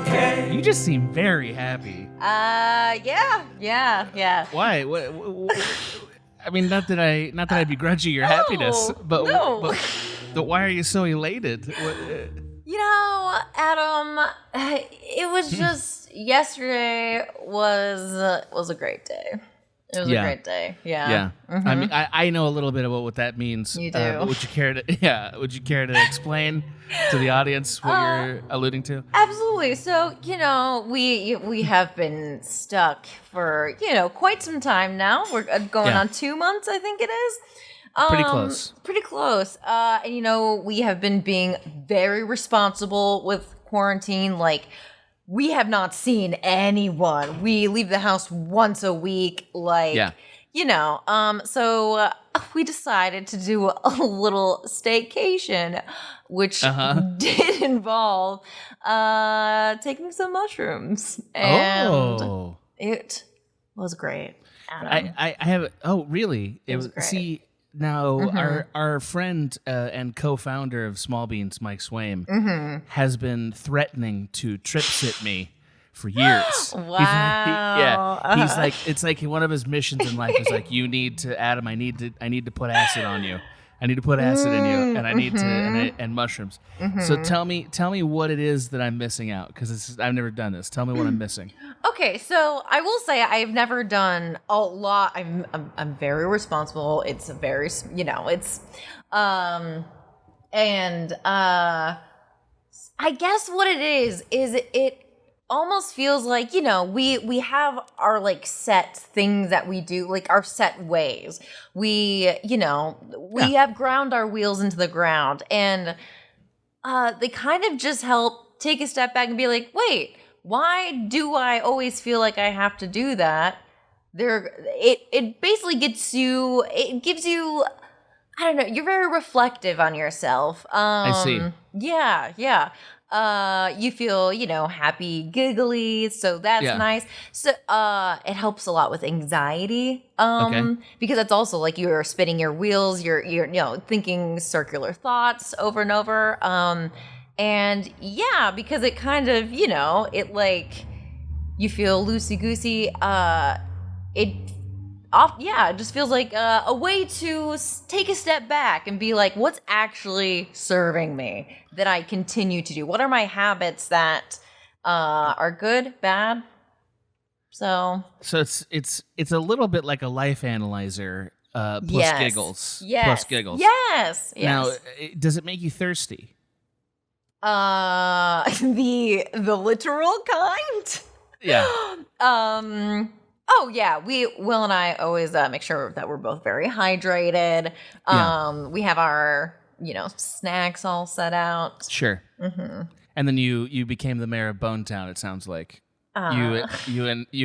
Okay. You just seem very happy. Yeah. Why? I mean, not that I begrudge you your happiness, but why are you so elated? You know, Adam, it was just yesterday was a great day. It was a great day. Yeah. Mm-hmm. I mean, I know a little bit about what that means. You do. But would you care to explain to the audience what you're alluding to? Absolutely. So, we have been stuck for, quite some time now. We're going on 2 months, I think it is. Pretty close. Pretty close. And, we have been being very responsible with quarantine. Like, we have not seen anyone. We leave the house once a week. So we decided to do a little staycation, which did involve taking some mushrooms. And it was great. Adam. I have. Oh, really? It was great. See. Now, our friend and co-founder of Small Beans, Mike Swaim, has been threatening to trip sit me for years. Wow. He's like, it's like one of his missions in life is like, you need to, Adam, I need to put acid on you. I need to put acid in you, and I need to, and mushrooms. So tell me what it is that I'm missing out, because I've never done this. Tell me what I'm missing. Okay, so I will say I've never done a lot. I'm very responsible. It's a very, it's, and I guess what it is it almost feels like, we have our like set things that we do, like our set ways. We have ground our wheels into the ground, and they kind of just help take a step back and be like, wait, why do I always feel like I have to do that? It basically gives you, I don't know, you're very reflective on yourself. I see. Yeah. You feel, happy, giggly, so that's nice. So it helps a lot with anxiety. Because it's also like you're spinning your wheels, you're thinking circular thoughts over and over. And yeah, because it kind of, it like you feel loosey-goosey. It just feels like a way to take a step back and be like, what's actually serving me that I continue to do? What are my habits that are good, bad? So it's a little bit like a life analyzer plus giggles. Yes. Plus giggles. Yes. Now, does it make you thirsty? The literal kind? Yeah. Oh yeah, Will and I always make sure that we're both very hydrated. We have our snacks all set out. Sure. And then you became the mayor of Bonetown. It sounds like you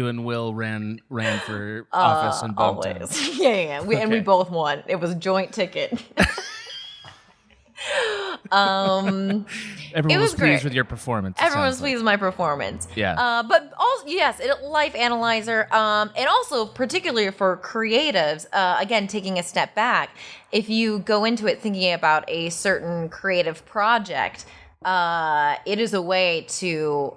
and Will ran for office in Bonetown. Always. Yeah. We both won. It was a joint ticket. Everyone was pleased with your performance. Everyone was pleased with my performance. Yeah. But also, yes, life analyzer. And also, particularly for creatives, again, taking a step back, if you go into it thinking about a certain creative project, it is a way to,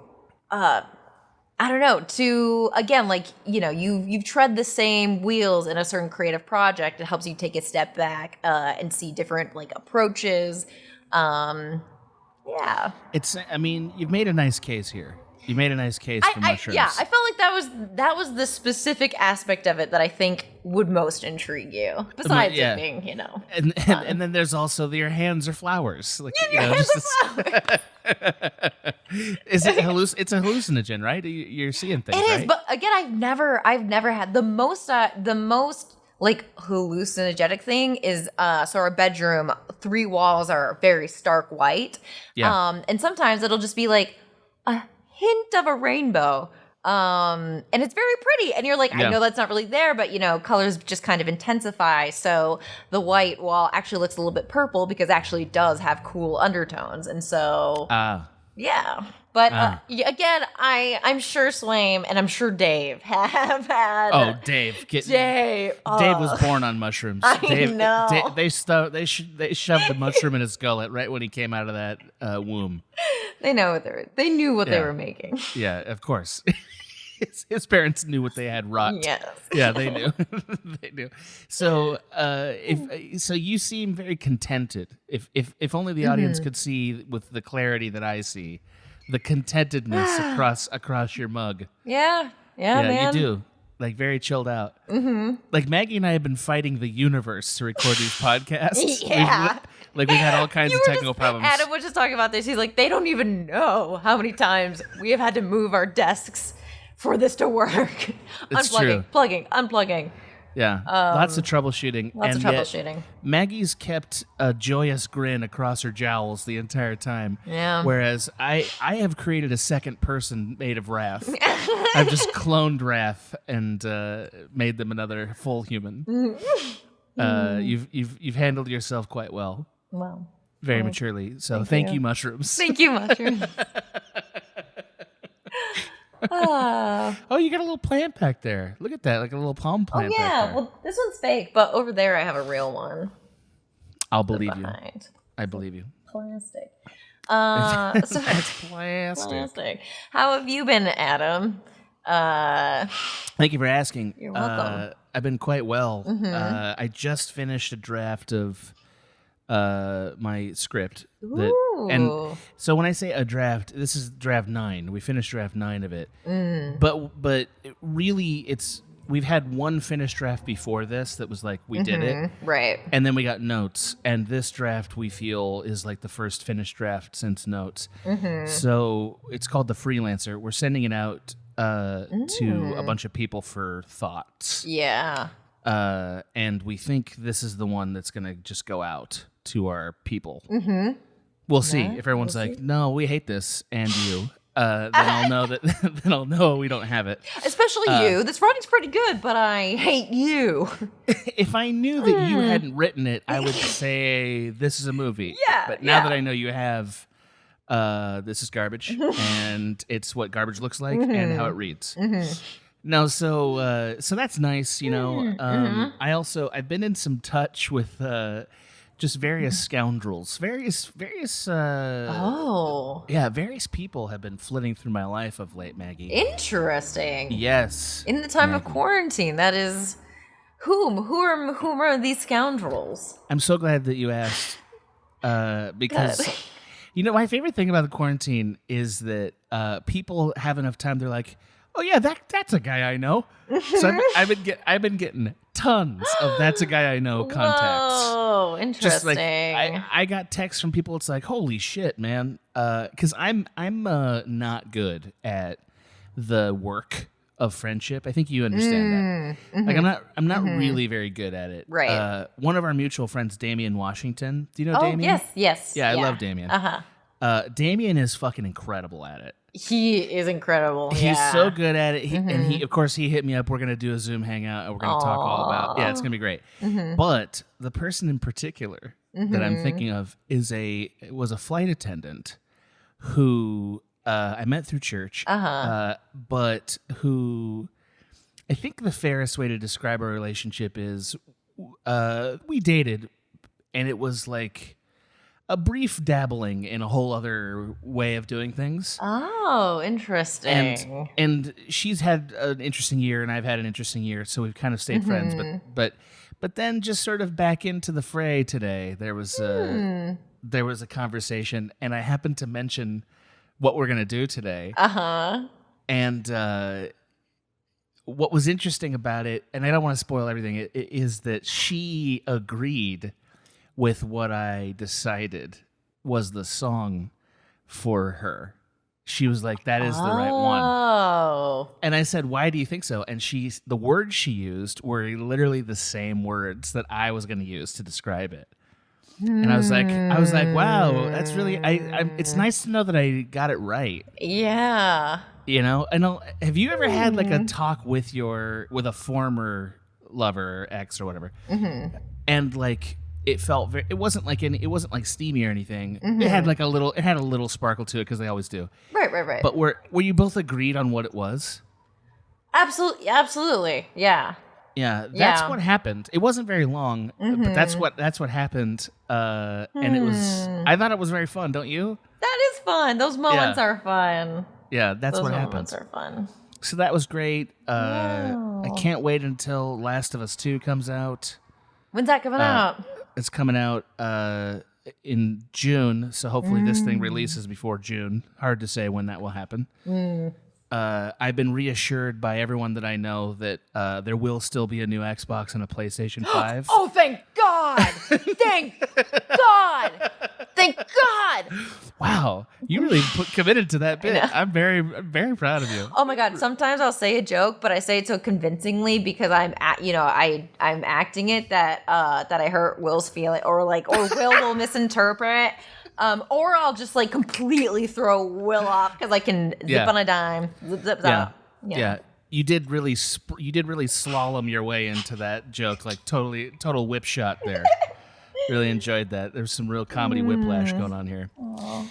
to, again, like, you've tread the same wheels in a certain creative project. It helps you take a step back and see different, like, approaches. Yeah. You've made a nice case here. You made a nice case for mushrooms. I felt like that was the specific aspect of it that I think would most intrigue you. Besides it being, and then there's also your hands are flowers. Like, your hands are flowers. It's a hallucinogen, right? You're seeing things. It is, right? but again, I've never had the most like hallucinogenic thing is so our bedroom 3 walls are very stark white. Yeah. And sometimes it'll just be like a hint of a rainbow. And it's very pretty. And you're like, I know that's not really there, but colors just kind of intensify. So the white wall actually looks a little bit purple because it actually does have cool undertones. And so Yeah. But again, I'm sure Swaim and I'm sure Dave have had. Oh, Dave! Dave was born on mushrooms. I know. They shoved the mushroom in his gullet right when he came out of that womb. They knew what they were making. Yeah, of course. His parents knew what they had wrought. Yes. Yeah, they knew. They knew. So, so you seem very contented. If only the audience could see with the clarity that I see, the contentedness across your mug. Yeah, man. You do. Like very chilled out. Mm-hmm. Like Maggie and I have been fighting the universe to record these podcasts. Yeah. We've had all kinds of technical problems. Adam was just talking about this. He's like, they don't even know how many times we have had to move our desks for this to work. It's Unplugging, true. unplugging. Yeah, lots of troubleshooting. Lots of troubleshooting. Maggie's kept a joyous grin across her jowls the entire time. Yeah. Whereas I have created a second person made of Raph. I've just cloned Raph and made them another full human. You've handled yourself quite well. Well, very maturely. So thank you, mushrooms. Thank you, mushrooms. Oh, you got a little plant back there. Look at that, like a little palm plant. Oh yeah, back there. well this one's fake, but over there I have a real one. I'll believe you. I believe you. Plastic. So it's plastic. How have you been, Adam? Thank you for asking. You're welcome. I've been quite well. I just finished a draft of my script. And so when I say a draft, this is draft 9. We finished draft 9 of it. But really, we've had one finished draft before this that was like we did it, right? And then we got notes, and this draft we feel is like the first finished draft since notes. So it's called The Freelancer. We're sending it out to a bunch of people for thoughts. Yeah. And we think this is the one that's going to just go out to our people. We'll see. If everyone's like, no, we hate this, and you, then I'll know that. Then I'll know we don't have it. Especially you. This writing's pretty good, but I hate you. If I knew that you hadn't written it, I would say this is a movie. Yeah. But now that I know you have, this is garbage, and it's what garbage looks like and how it reads. No, so that's nice, you know. I've been in some touch with just various scoundrels, various people have been flitting through my life of late, Maggie. Interesting. Yes. In the time of quarantine, that is whom are these scoundrels? I'm so glad that you asked, because you know my favorite thing about the quarantine is that people have enough time. They're like, oh yeah, that's a guy I know. So I've been getting tons of that's a guy I know contacts. Oh, interesting. Just like I got texts from people. It's like, holy shit, man. Because I'm not good at the work of friendship. I think you understand that. Like I'm not really very good at it. Right. One of our mutual friends, Damian Washington. Do you know Damian? Yes. Yeah, I love Damian. Damian is fucking incredible at it. He is incredible. He's so good at it. And he, of course, he hit me up. We're going to do a Zoom hangout and we're going to talk all about, it's going to be great. But the person in particular that I'm thinking of was a flight attendant who I met through church, but who I think the fairest way to describe our relationship is we dated, and it was like a brief dabbling in a whole other way of doing things. Oh, interesting. And she's had an interesting year, and I've had an interesting year, so we've kind of stayed friends. But then just sort of back into the fray today, there was a conversation, and I happened to mention what we're gonna do today. And what was interesting about it, and I don't want to spoil everything, is that she agreed with what I decided was the song for her. She was like, that is the right one. Oh. And I said, why do you think so? And the words she used were literally the same words that I was going to use to describe it. And I was like, wow, that's really, it's nice to know that I got it right. Yeah. You know, and have you ever had like a talk with a former lover or ex or whatever? And like, it felt very. It wasn't like steamy or anything. Mm-hmm. It had like a little sparkle to it because they always do. Right. But were you both agreed on what it was? Absolutely. Yeah. Yeah, that's what happened. It wasn't very long, but that's what happened. And it was. I thought it was very fun. Don't you? That is fun. Those moments are fun. Yeah, that's what happened. Those moments are fun. So that was great. I can't wait until Last of Us 2 comes out. When's that coming out? It's coming out in June, so hopefully this thing releases before June. Hard to say when that will happen. I've been reassured by everyone that I know that there will still be a new Xbox and a PlayStation 5. Oh, thank God! Thank God! Thank God! Wow, you really committed to that bit. I'm very, very proud of you. Oh my God! Sometimes I'll say a joke, but I say it so convincingly because I'm acting it that I hurt Will's feeling, or Will will misinterpret. Or I'll just like completely throw Will off because I can zip on a dime. Zip. Yeah. You did really slalom your way into that joke, like total whip shot there. Really enjoyed that. There's some real comedy whiplash going on here. Aww.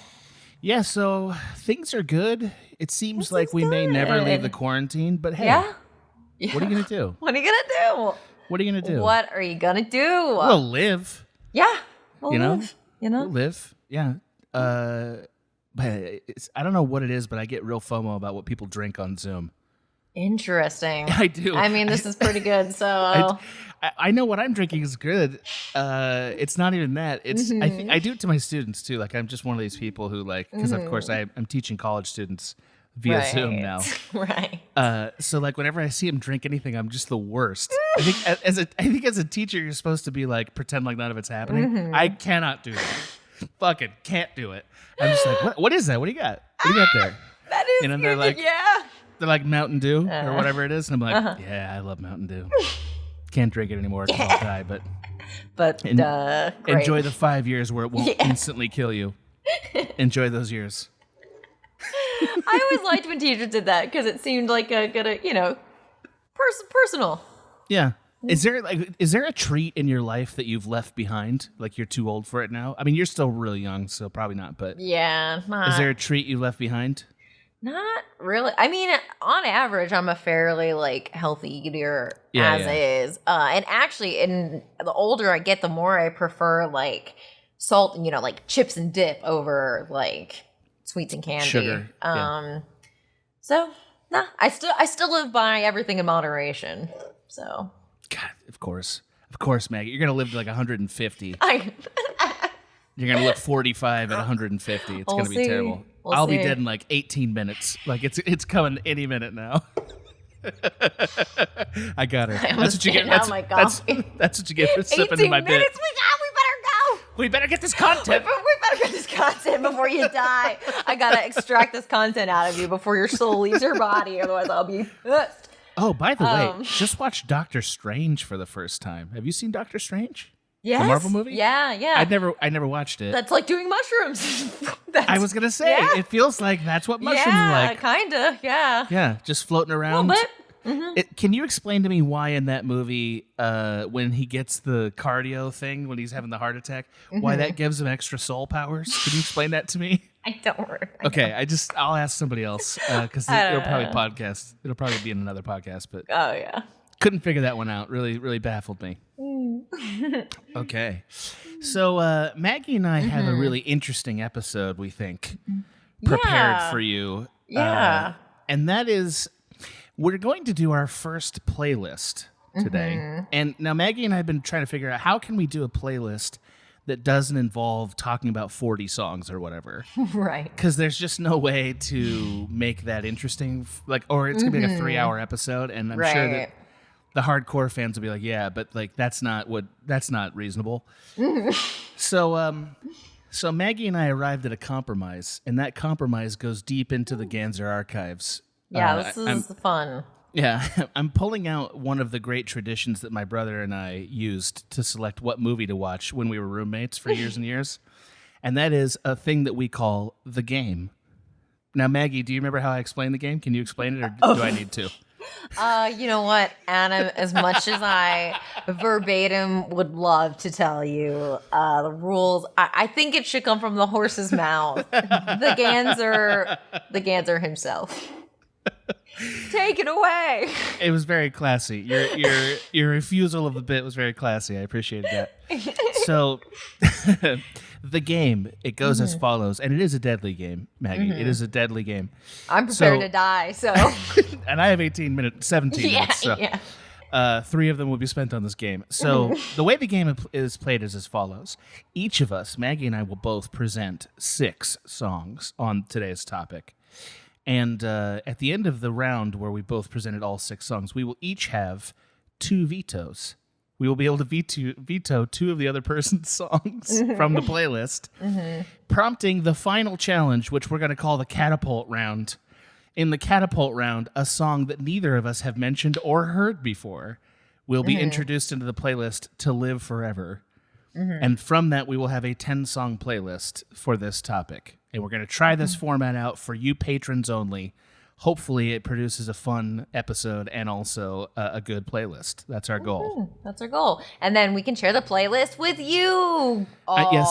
Yeah, so things are good. It seems like we may never leave the quarantine, but hey, what are you gonna do? What are you gonna do? What are you gonna do? What are you gonna do? We'll live. Yeah, we'll live. We'll live. Yeah. But I don't know what it is, but I get real FOMO about what people drink on Zoom. Interesting. I do. I mean, this is pretty good. So I know what I'm drinking is good. It's not even that. It's I do it to my students too. Like I'm just one of these people who because of course I'm teaching college students via Zoom now. Right. So like whenever I see them drink anything, I'm just the worst. I think as a teacher, you're supposed to be like pretend like none of it's happening. I cannot do that. Fucking can't do it. I'm just like, what is that? What do you got? What do you got there? That is and they're good. like, Yeah. They're like Mountain Dew or whatever it is, and I'm like, yeah, I love Mountain Dew. Can't drink it anymore because I'll die, but great. Enjoy the 5 years where it won't instantly kill you. Enjoy those years. I always liked when teachers did that because it seemed like a good, personal. Yeah. Is there a treat in your life that you've left behind? Like you're too old for it now? I mean, you're still really young, so probably not. But yeah, is there a treat you left behind? Not really. I mean, on average, I'm a fairly healthy eater is. And actually, in the older I get, the more I prefer salt, chips and dip over sweets and candy. Sugar. So I still live by everything in moderation. So. God, of course, Maggie. You're gonna live to 150. You're gonna look 45 at 150. It's gonna be terrible. I'll be dead in 18 minutes. It's coming any minute now. I got her. That's what you get. That's what you get for sipping in my bit. 18 minutes. We better go. We better get this content. We better get this content before you die. I gotta extract this content out of you before your soul leaves your body. Otherwise, I'll be pissed. Oh, by the way, just watched Doctor Strange for the first time. Have you seen Doctor Strange? Yes. The Marvel movie? Yeah. I never watched it. That's like doing mushrooms. I was gonna say it feels like that's what mushrooms are like. Kinda. Yeah. Yeah, just floating around. A little bit. Can you explain to me why in that movie, when he gets the cardio thing, when he's having the heart attack, why that gives him extra soul powers? Can you explain that to me? I don't. Okay, I'll ask somebody else because it'll probably be in another podcast. But oh yeah, couldn't figure that one out. Really, really baffled me. Okay, so Maggie and I have a really interesting episode. We think prepared for you. Yeah, and that is we're going to do our first playlist today. And now Maggie and I have been trying to figure out how can we do a playlist that doesn't involve talking about 40 songs or whatever. Right. Because there's just no way to make that interesting. Or it's going to be a 3-hour episode. And I'm sure that the hardcore fans will be like, yeah, but that's not reasonable. So Maggie and I arrived at a compromise. And that compromise goes deep into the Ganser archives. Yeah, this is fun. Yeah, I'm pulling out one of the great traditions that my brother and I used to select what movie to watch when we were roommates for years and years. And that is a thing that we call the game. Now, Maggie, do you remember how I explained the game? Can you explain it or do I need to? You know what, Anna? As much as I verbatim would love to tell you the rules, I think it should come from the horse's mouth. The Ganser himself. Take it away. It was very classy. Your refusal of the bit was very classy. I appreciated that. So, the game, it goes as follows, and it is a deadly game, Maggie. It is a deadly game. I'm prepared to die, so. And I have 17 minutes, so 3 of them will be spent on this game. So the way the game is played is as follows. Each of us, Maggie and I, will both present 6 songs on today's topic. And at the end of the round where we both presented all 6 songs, we will each have 2 vetoes. We will be able to veto 2 of the other person's songs from the playlist, prompting the final challenge, which we're going to call the Catapult Round. In the Catapult Round, a song that neither of us have mentioned or heard before will be introduced into the playlist to live forever. And from that, we will have a 10-song playlist for this topic. And we're going to try this format out for you patrons only. Hopefully, it produces a fun episode and also a good playlist. That's our goal. That's our goal. And then we can share the playlist with you. Yes,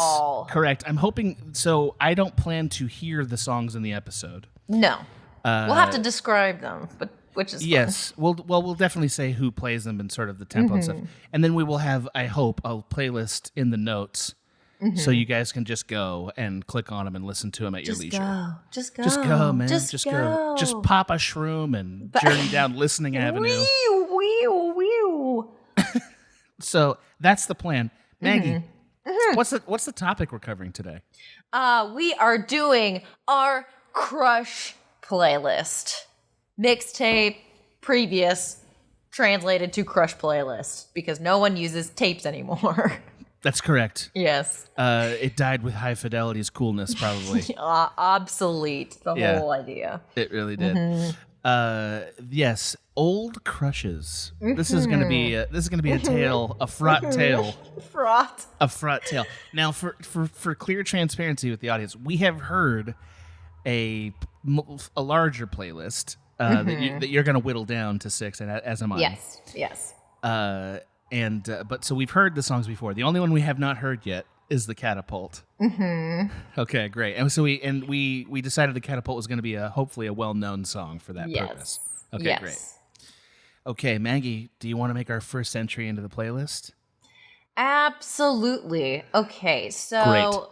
correct. I'm hoping... So, I don't plan to hear the songs in the episode. No. We'll have to describe them, but which is yes. fun. We'll definitely say who plays them and sort of the tempo and stuff. And then we will have, I hope, a playlist in the notes so you guys can just go and click on them and listen to them at your leisure. Just go. Just go, man. Just go. Just pop a shroom and journey down Listening Avenue. Wee. So that's the plan. Maggie, what's the topic we're covering today? We are doing our crush playlist. Mixtape, previous, translated to crush playlist, because no one uses tapes anymore. That's correct. Yes. It died with High Fidelity's coolness, probably. Obsolete, the whole idea. It really did. Yes, old crushes. This is gonna be a tale, a fraught tale. A fraught tale. Now, for clear transparency with the audience, we have heard a larger playlist that you're going to whittle down to 6, and as am I. Yes. But so we've heard the songs before. The only one we have not heard yet is the Catapult. Okay, great. And so we decided the Catapult was going to be hopefully a well-known song for that purpose. Okay, great. Okay, Maggie, do you want to make our first entry into the playlist? Absolutely. Okay, so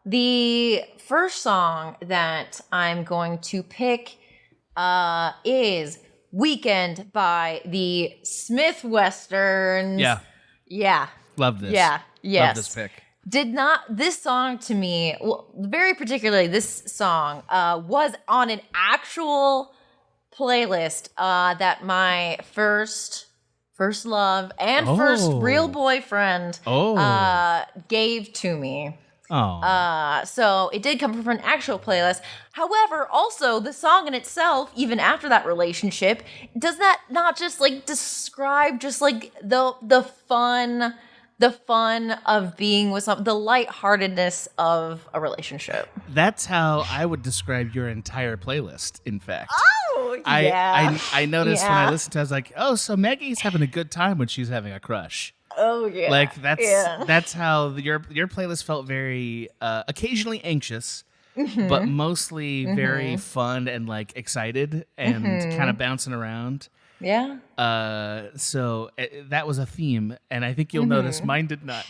the first song that I'm going to pick is Weekend by the Smith Westerns. Yeah. Love this. Yeah. Yes. Love this pick. This song to me, well, very particularly this song, was on an actual playlist that my first love and first real boyfriend gave to me. So it did come from an actual playlist. However, also the song in itself, even after that relationship, does that not just like describe just like the fun of being with the lightheartedness of a relationship. That's how I would describe your entire playlist, in fact. Oh, yeah. I noticed when I listened to it, I was like, oh, so Maggie's having a good time when she's having a crush. Oh yeah, like that's how your playlist felt very occasionally anxious, but mostly very fun and like excited and kind of bouncing around. Yeah. So that was a theme, and I think you'll notice mine did not.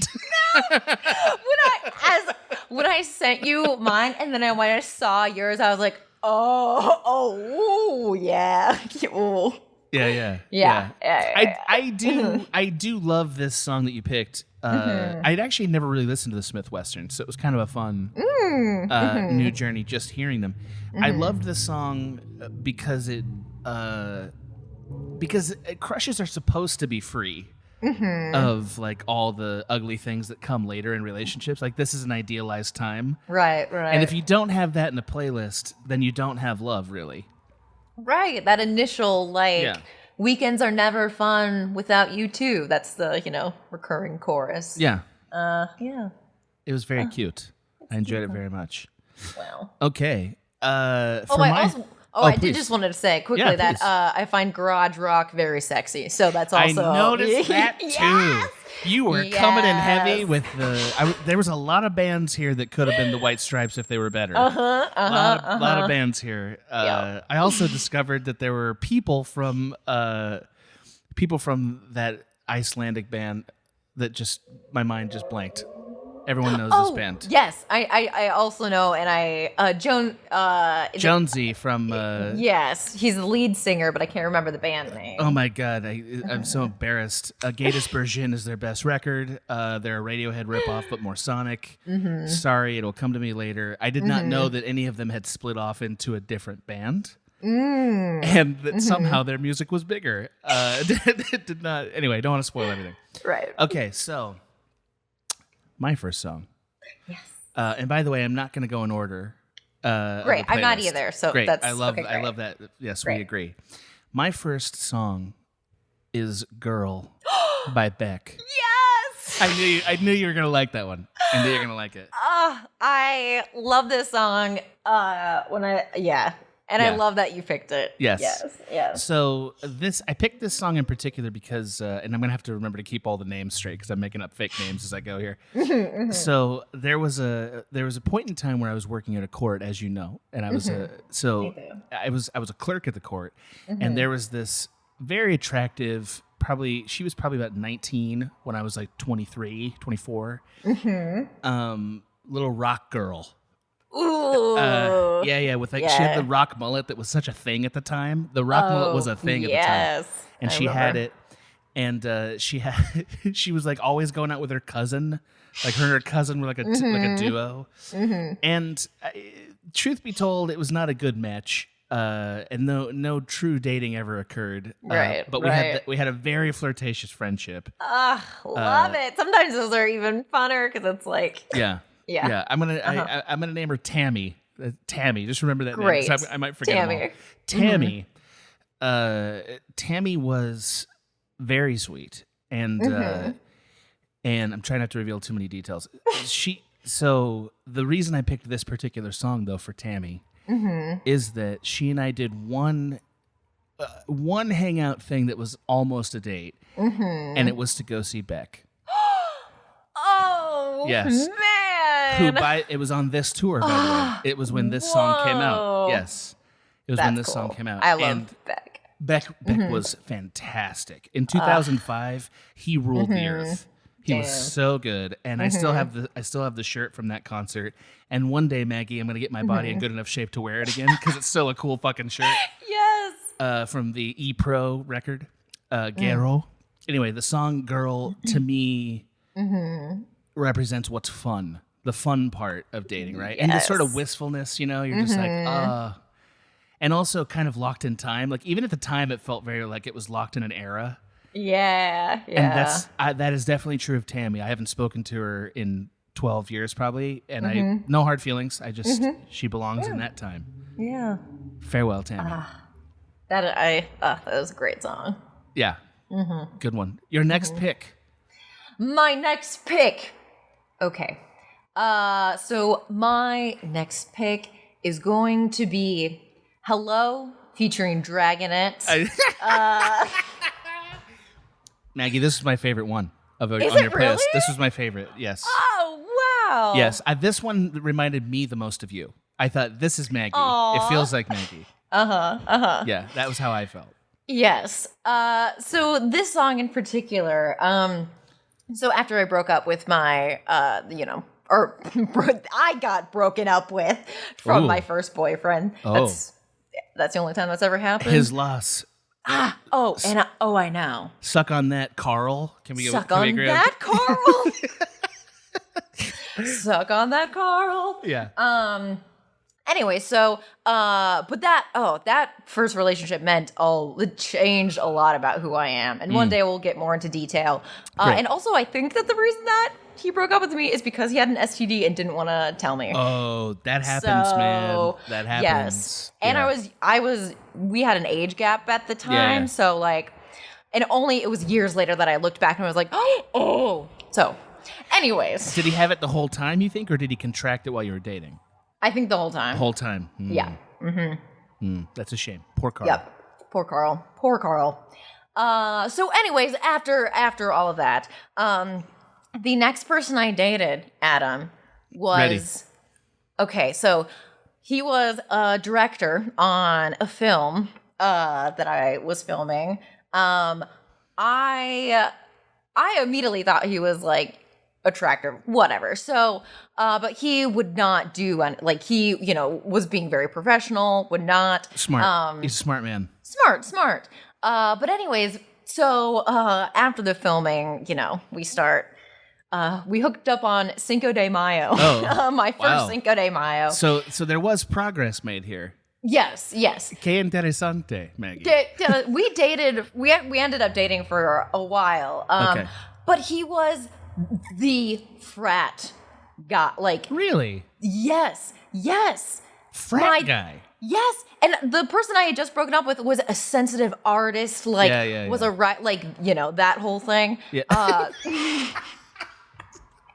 When I sent you mine, and then when I saw yours, I was like, oh yeah. Ooh. Yeah. I do love this song that you picked. I'd actually never really listened to the Smith Westerns, so it was kind of a fun new journey just hearing them. I loved this song because crushes are supposed to be free of like all the ugly things that come later in relationships. Like this is an idealized time, right? And if you don't have that in a playlist, then you don't have love, really. Right, that initial weekends are never fun without you too. That's the recurring chorus. Yeah. Yeah. It was very cute. I enjoyed it very much. Wow. Okay. I please. did just wanted to say quickly that I find garage rock very sexy. So that's also... I noticed that too. Yes! You were coming in heavy with there was a lot of bands here that could have been the White Stripes if they were better. A lot of bands here. I also discovered that there were people from that Icelandic band that just my mind just blanked. Everyone knows this band. Yes, I also know, and Jonesy from. Yes, he's the lead singer, but I can't remember the band name. Oh my god, I'm so embarrassed. Gatus Bergin is their best record. They're a Radiohead ripoff, but more sonic. Sorry, it'll come to me later. I did not know that any of them had split off into a different band. And that somehow their music was bigger. It did not. Anyway, don't want to spoil everything. Right. Okay, so my first song. Yes. And by the way, I'm not going to go in order. Great. I'm not either. So great. That's I love that. Yes, we Great. agree. My first song is "Girl" by Beck. Yes. I knew you were gonna like that one. I knew you were gonna like it. I love this song. I love that you picked it. Yes. Yes. So I picked this song in particular because, and I'm gonna have to remember to keep all the names straight because I'm making up fake names as I go here. So there was a point in time where I was working at a court, as you know, and I was I was a clerk at the court, and there was this very attractive. She was probably about 19 when I was like 23, 24. Little rock girl. Ooh. With she had the rock mullet that was such a thing at the time. The rock mullet was a thing at the time. And she had it. And she was like always going out with her cousin. Like her and her cousin were like a duo. And truth be told, it was not a good match. And no true dating ever occurred. But we had a very flirtatious friendship. Love it. Sometimes those are even funner because it's like Yeah. I'm gonna name her Tammy. Tammy, just remember that Great. name. I might forget them all. Tammy was very sweet, and I'm trying not to reveal too many details. So the reason I picked this particular song though for Tammy is that she and I did one hangout thing that was almost a date, and it was to go see Beck. Oh, yes. Man. It was on this tour, by the way. It was when this song came out. Yes. It was when this song came out. I love Beck. Beck was fantastic. In 2005, he ruled the earth. He was so good. And I still have the shirt from that concert. And one day, Maggie, I'm going to get my body in good enough shape to wear it again because it's still a cool fucking shirt. Yes. From the E-Pro record, Guerrero. Anyway, the song "Girl" to me represents what's fun. The fun part of dating, right? Yes. And the sort of wistfulness, you're just like, and also kind of locked in time. Like even at the time, it felt very like it was locked in an era. Yeah. And that is definitely true of Tammy. I haven't spoken to her in 12 years probably, and I no hard feelings. I just she belongs in that time. Yeah. Farewell, Tammy. That was a great song. Yeah. Good one. Your next pick. My next pick. Okay. So my next pick is going to be "Hello" featuring Dragonette. Maggie, this is my favorite one on your really? playlist. This was my favorite. Yes. Oh wow. Yes, this one reminded me the most of you. I thought this is Maggie. Aww. It feels like Maggie. Yeah, that was how I felt. Yes. So this song in particular. So after I broke up with my, I got broken up with from my first boyfriend. That's the only time that's ever happened. His loss. I know. Suck on that, Carl. Can we Suck on that, Carl? Suck on that, Carl. Yeah. Anyway, so, but that first relationship it changed a lot about who I am. And one day we'll get more into detail. And also, I think that the reason that he broke up with me is because he had an STD and didn't want to tell me. Oh, that happens, man. That happens. Yes. And we had an age gap at the time. Yeah. So like, and it was years later that I looked back and I was like, oh. So anyways. Did he have it the whole time, you think, or did he contract it while you were dating? I think the whole time. The whole time. Yeah. That's a shame. Poor Carl. Yep. Poor Carl. Poor Carl. So anyways, after all of that, the next person I dated, Adam, was... Ready. Okay, so he was a director on a film that I was filming. I immediately thought he was like attractive, whatever. So, but he would not do like he, was being very professional. Would not Smart. He's a smart man. Smart. But anyways, so after the filming, we hooked up on Cinco de Mayo. Oh, my first Cinco de Mayo. So there was progress made here. Yes. Qué interesante, Maggie. We dated. We ended up dating for a while. Okay. But he was the frat guy. Like, really? Yes. Frat guy. Yes, and the person I had just broken up with was a sensitive artist. Like, was a that whole thing. Yeah.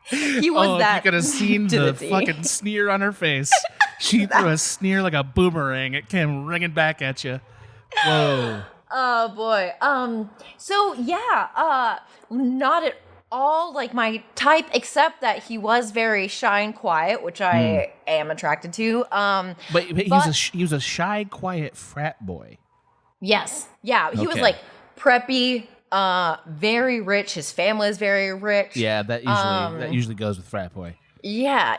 He was that. You could have seen the fucking sneer on her face. She threw a sneer like a boomerang. It came ringing back at you. Whoa. Oh boy. So yeah. Not at all like my type, except that he was very shy and quiet, which I am attracted to. But he was a shy, quiet frat boy. Yes. Yeah. He was like preppy. Very rich. His family is very rich. Yeah, that usually goes with frat boy. Yeah.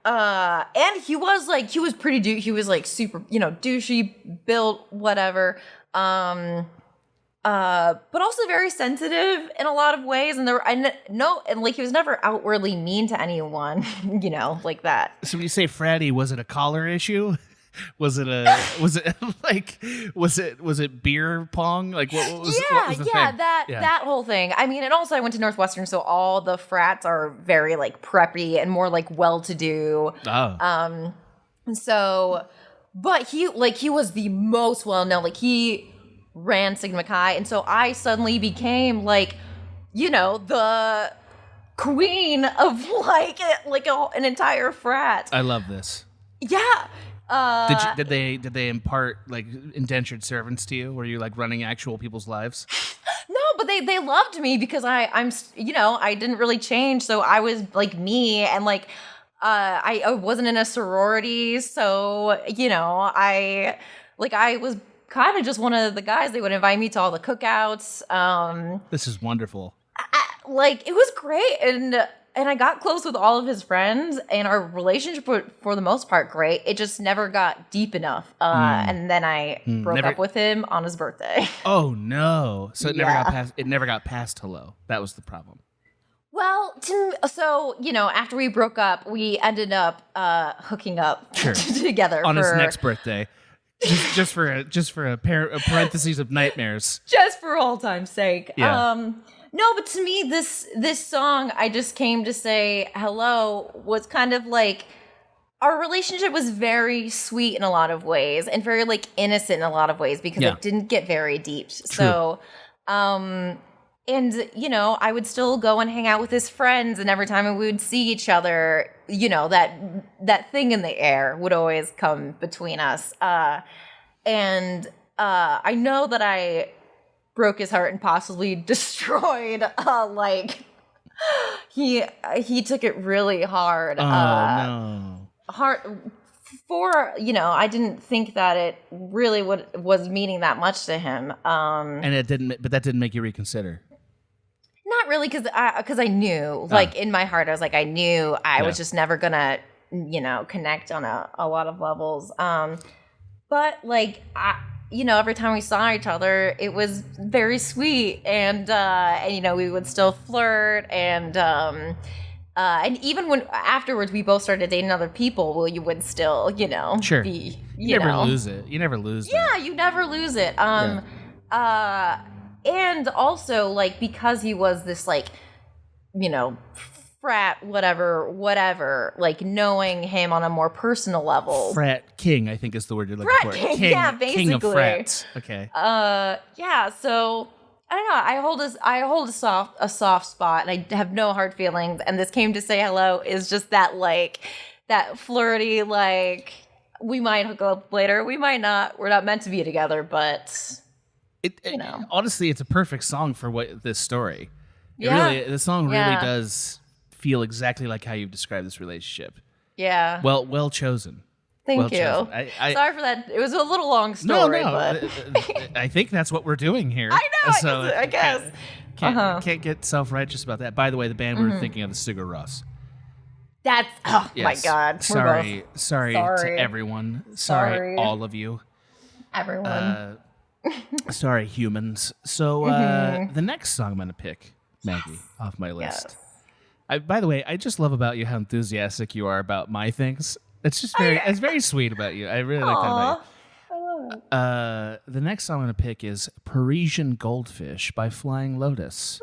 And he was pretty he was like super, douchey, built, whatever. But also very sensitive in a lot of ways. And he was never outwardly mean to anyone, like that. So when you say fratty, was it a collar issue? Was it beer pong? Like what was the thing? That whole thing. I mean, and also I went to Northwestern, so all the frats are very like preppy and more like well-to-do. Oh. So, but he was the most well-known. Like he ran Sigma Chi, and so I suddenly became like, the queen of like an entire frat. I love this. Yeah. Did they impart like indentured servants to you? Were you like running actual people's lives? No, but they loved me because I'm I didn't really change, so I was like me, and like I wasn't in a sorority, so I was kind of just one of the guys. They would invite me to all the cookouts. This is wonderful. It was great, and I got close with all of his friends, and our relationship was, for the most part, great. It just never got deep enough. And then I broke up with him on his birthday. Oh no! So it never got past hello. That was the problem. Well, after we broke up, we ended up hooking up together on his next birthday. just for a parentheses of nightmares. Just for all time's sake. Yeah. No, but to me, this song, I just came to say hello, was kind of like, our relationship was very sweet in a lot of ways and very like innocent in a lot of ways because it didn't get very deep. True. So, and I would still go and hang out with his friends, and every time we would see each other, that thing in the air would always come between us. And I know that I broke his heart and possibly destroyed. He took it really hard. Oh no. Hard for I didn't think that it really was meaning that much to him. And it didn't. But that didn't make you reconsider. Not really, because I knew, in my heart, I was like, I knew I was just never gonna, connect on a lot of levels. But every time we saw each other, it was very sweet, and we would still flirt, and even when afterwards we both started dating other people, well, you would still, sure. be, you never lose it. You never lose it. Yeah, you never lose it. And also, because he was this, frat, whatever, knowing him on a more personal level. Frat king, I think is the word you're looking for. King, yeah, basically. King of frats. Okay. Yeah, so, I don't know, I hold a soft spot, and I have no hard feelings, and this came to say hello is just that, that flirty, We might hook up later. We might not. We're not meant to be together, but Honestly, it's a perfect song for this story. The song really does feel exactly like how you've described this relationship. Yeah. Well chosen. Thank you. Sorry for that. It was a little long story, but I think that's what we're doing here. I know. So I guess can't get self-righteous about that. By the way, the band we were thinking of is Sigur Rós. That's my God. Sorry to everyone. Sorry, all of you. Everyone. Sorry, humans. So the next song I'm gonna pick, Maggie, off my list. Yes. By the way, I just love about you how enthusiastic you are about my things. It's just it's very sweet about you. I really like that about you. I love it. The next song I'm going to pick is Parisian Goldfish by Flying Lotus.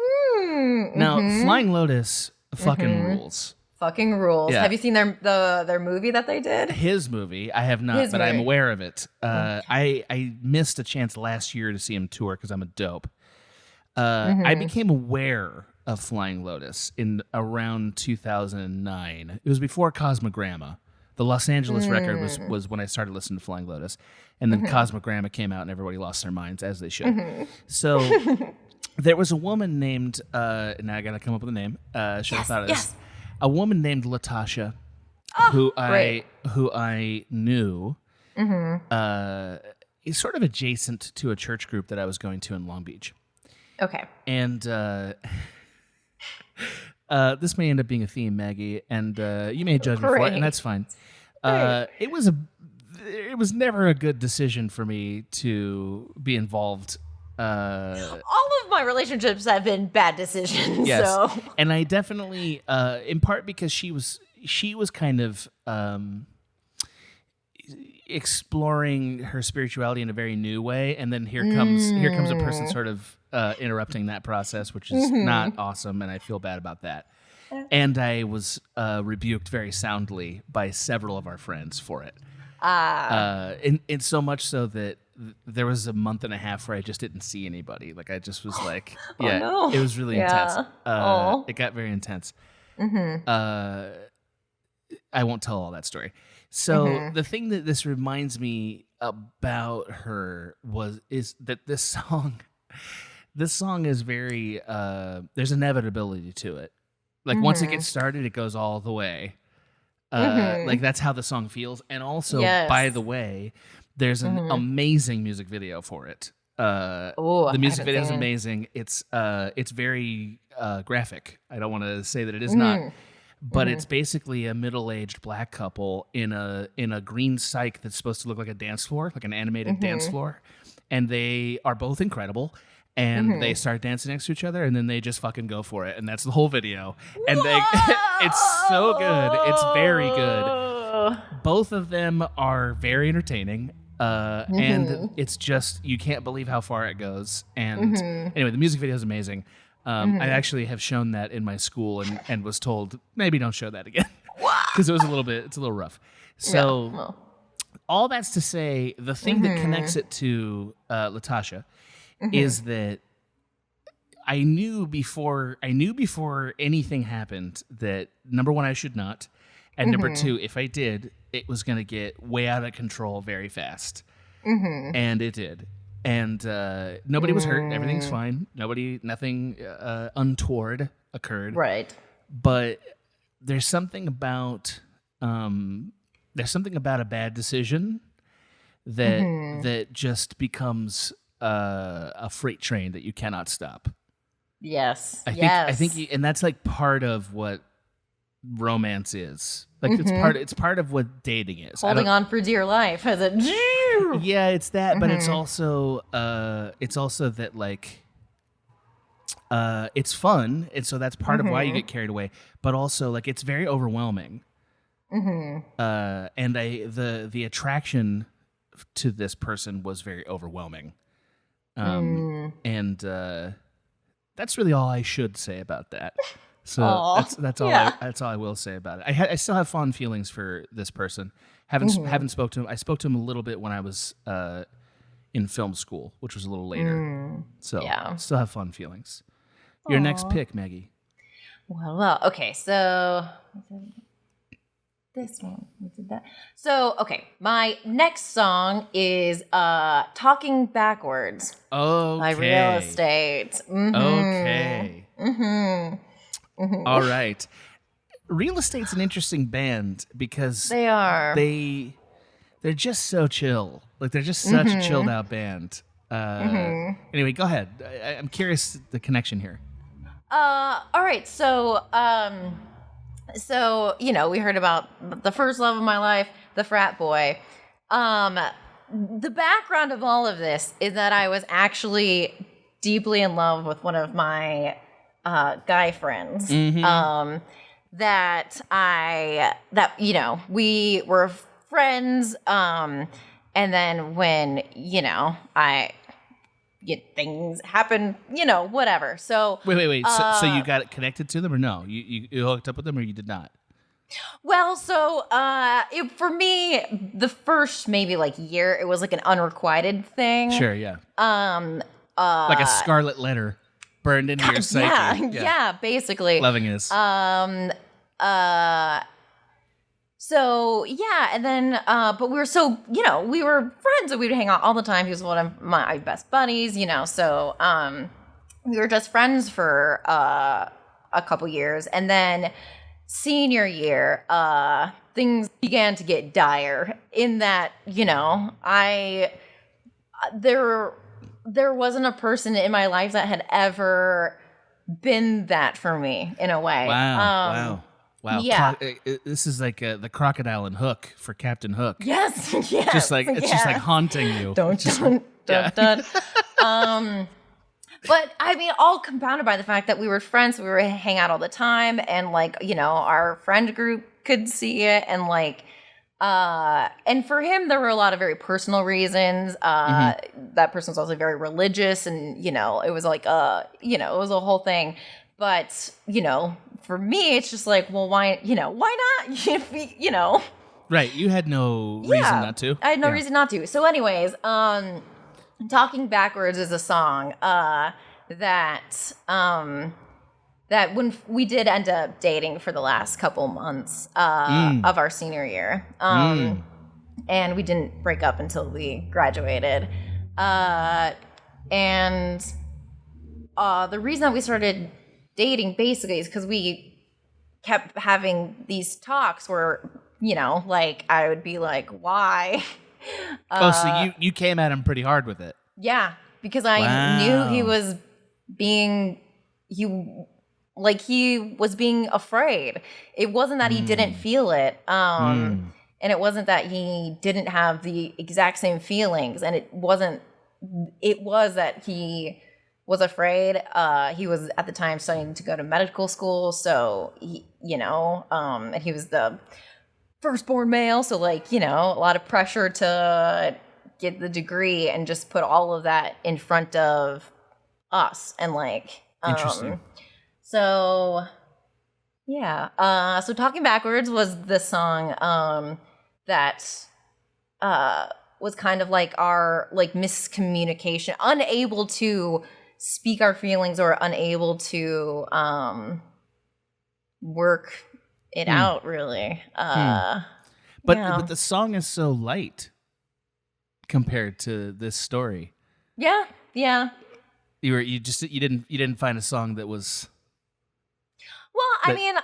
Now, Flying Lotus fucking rules. Fucking rules. Yeah. Have you seen their movie that they did? His movie. I have not, but I'm aware of it. I missed a chance last year to see him tour because I'm a dope. I became aware of Flying Lotus in around 2009. It was before Cosmogramma. The Los Angeles record was when I started listening to Flying Lotus. And then Cosmogramma came out and everybody lost their minds, as they should. So there was a woman named, now I got to come up with a name. Should have thought of this. A woman named Latasha, who I knew is sort of adjacent to a church group that I was going to in Long Beach. Okay. And this may end up being a theme, Maggie, and you may judge me for it, and that's fine. It was never a good decision for me to be involved. All of my relationships have been bad decisions. Yes, so. And I definitely, in part because she was kind of exploring her spirituality in a very new way, and then here comes a person sort of interrupting that process, which is not awesome, and I feel bad about that. And I was rebuked very soundly by several of our friends for it. And so much so that there was a month and a half where I just didn't see anybody. Like I just was like, it was really intense. It got very intense. I won't tell all that story. So the thing that this reminds me about her is that this song is very there's inevitability to it. Like once it gets started, it goes all the way. Like that's how the song feels. And also, by the way, there's an amazing music video for it. The music video is amazing. It's very graphic. I don't want to say that it is not. But it's basically a middle-aged black couple in a green cyc that's supposed to look like a dance floor, like an animated dance floor. And they are both incredible. And they start dancing next to each other, and then they just fucking go for it. And that's the whole video. And it's so good. It's very good. Both of them are very entertaining. And it's just, you can't believe how far it goes. And anyway, the music video is amazing. I actually have shown that in my school and was told, maybe don't show that again. Because it's a little rough. So all that's to say, the thing that connects it to Latasha is that I knew before anything happened that, number one, I should not. And number two, if I did, it was going to get way out of control very fast. And it did. And nobody was hurt. Everything's fine. Nothing untoward occurred. Right. But there's something about a bad decision that just becomes a freight train that you cannot stop. Yes. I think, and that's like part of what romance is. Like it's part of what dating is. Holding on for dear life as it. Yeah, it's that, but it's also that like it's fun, and so that's part of why you get carried away. But also like it's very overwhelming. And the attraction to this person was very overwhelming. And that's really all I should say about that. So that's all I will say about it. I still have fond feelings for this person. Haven't spoke to him. I spoke to him a little bit when I was in film school, which was a little later. So still have fond feelings. Your next pick, Maggie. Well, okay. So this one. We did that. So, okay. My next song is Talking Backwards by Real Estate. Mm-hmm. Okay. Mm-hmm. Mm-hmm. All right. Real Estate's an interesting band because they are. They're just so chill. Like they're just such a chilled out band. Anyway, go ahead. I'm curious the connection here. All right. So, we heard about the first love of my life, the frat boy. The background of all of this is that I was actually deeply in love with one of my guy friends. Mm-hmm. We were friends. And then when, things happen, whatever. So wait. So you got connected to them or no? You hooked up with them or you did not? Well, so for me, the first maybe like year, it was like an unrequited thing. Sure, yeah. Like a scarlet letter burned into your psyche. Yeah, basically. Loving is. So yeah, and then but we were so we were friends and we'd hang out all the time. He was one of my best buddies, so we were just friends for a couple years, and then senior year things began to get dire in that there wasn't a person in my life that had ever been that for me in a way. Wow. Yeah. This is like the crocodile and Hook for Captain Hook. Yes. It's just like haunting you. Don't. But I mean, all compounded by the fact that we were friends, we were hang out all the time, and our friend group could see it, and and for him, there were a lot of very personal reasons. That person was also very religious, and it was it was a whole thing. But for me, it's just like, well, why not? Right. You had no reason not to. I had no reason not to. So anyways, Talking Backwards is a song that when we did end up dating for the last couple months of our senior year. And we didn't break up until we graduated. And the reason that we started dating basically is because we kept having these talks where I would be like, why? So you came at him pretty hard with it. Yeah, because I knew he was being afraid. It wasn't that he didn't feel it, and it wasn't that he didn't have the exact same feelings, and it was that he was afraid. He was at the time starting to go to medical school, so he, and he was the firstborn male, so a lot of pressure to get the degree and just put all of that in front of us, and interesting. So yeah, so Talking Backwards was the song that was kind of like our miscommunication, unable to speak our feelings or unable to work it out, really. But the song is so light compared to this story. Yeah. You didn't find a song that was. Well, I mean,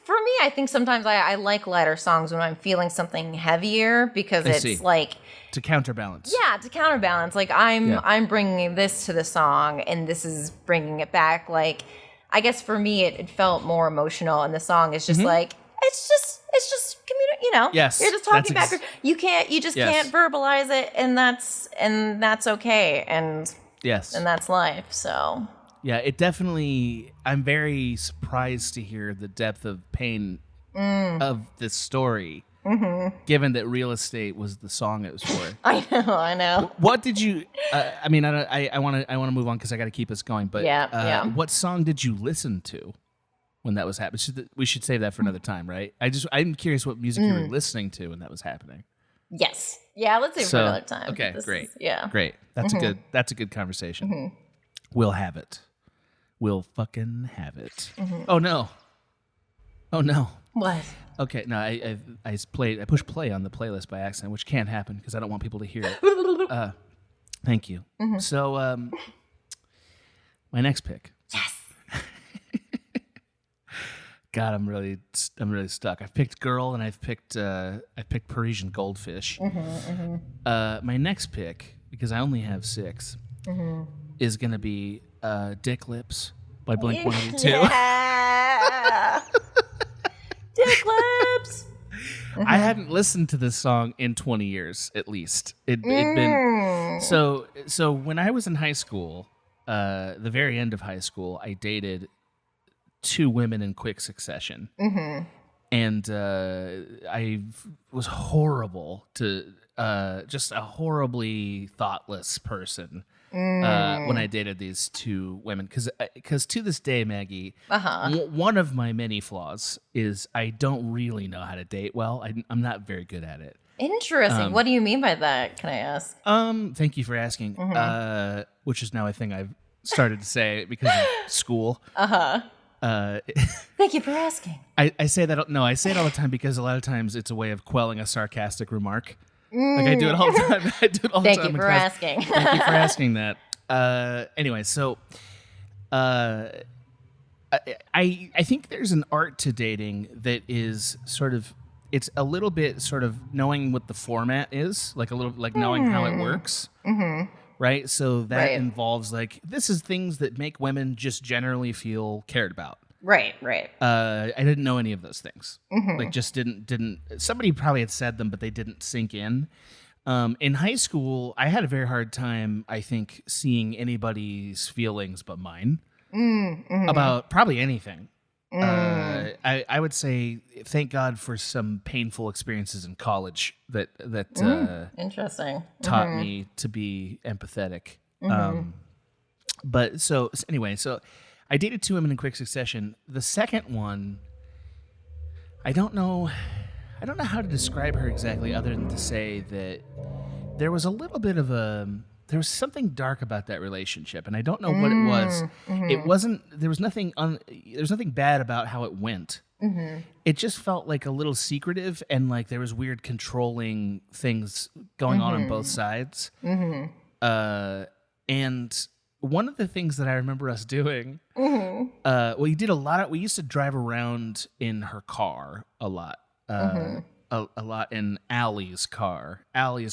for me, I think sometimes I like lighter songs when I'm feeling something heavier because it's like to counterbalance. Yeah, to counterbalance. I'm bringing this to the song, and this is bringing it back. I guess for me, it felt more emotional, and the song is just it's just Yes, you're just talking back. You can't verbalize it, and that's okay, and that's life. So yeah, it definitely. I'm very surprised to hear the depth of pain of this story, given that Real Estate was the song it was for. I know. What did you? I want to move on because I got to keep us going. But what song did you listen to when that was happening? We should save that for another time, right? I'm curious what music you were listening to when that was happening. Yes. Yeah. Let's save it for another time. Okay. Great. Yeah. Great. That's a good conversation. We'll have it. We'll fucking have it. Oh no. Oh no. What? Okay, no, I pushed play on the playlist by accident, which can't happen because I don't want people to hear it. Thank you. So, my next pick. Yes. God, I'm really stuck. I've picked Girl and I've picked Parisian Goldfish. My next pick, because I only have 6, is gonna be Dick Lips by Blink-182. Yeah. Dick Lips. I hadn't listened to this song in 20 years, at least. It'd been so when I was in high school, the very end of high school, I dated 2 women in quick succession, and I was horrible to just a horribly thoughtless person when I dated these 2 women, because to this day, Maggie, one of my many flaws is I don't really know how to date well. I'm not very good at it. Interesting. What do you mean by that? Can I ask? Thank you for asking. Which is now a thing I've started to say because of school. Thank you for asking. I say that. No, I say it all the time because a lot of times it's a way of quelling a sarcastic remark. Like I do it all the time. Thank you for asking. Thank you for asking that. Anyway, so I think there's an art to dating that is sort of, it's a little bit sort of knowing what the format is, like a little like knowing how it works. Right? So that involves like, this is things that make women just generally feel cared about. Right. I didn't know any of those things. Like just didn't, somebody probably had said them, but they didn't sink in. In high school, I had a very hard time, I think, seeing anybody's feelings but mine about probably anything. I would say thank God for some painful experiences in college that interesting taught me to be empathetic. But so anyway, so I dated 2 women in quick succession. The second one, I don't know how to describe her exactly, other than to say that there was a little bit of there was something dark about that relationship, and I don't know what it was. It wasn't. There was nothing bad about how it went. It just felt like a little secretive, and like there was weird controlling things going on both sides. And one of the things that I remember us doing, we did a lot of. We used to drive around in her car a lot. A lot in Allie's car. Allie,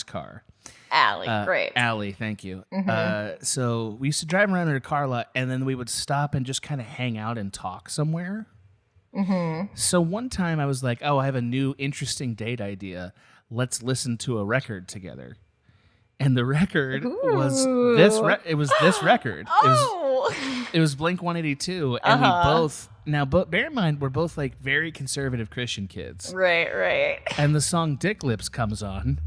great. Allie, thank you. So we used to drive around in her car a lot, and then we would stop and just kind of hang out and talk somewhere. So one time I was like, oh, I have a new interesting date idea. Let's listen to a record together. And the record was this record. It was Blink-182, and we both bear in mind we're both like very conservative Christian kids. Right. And the song Dick Lips comes on,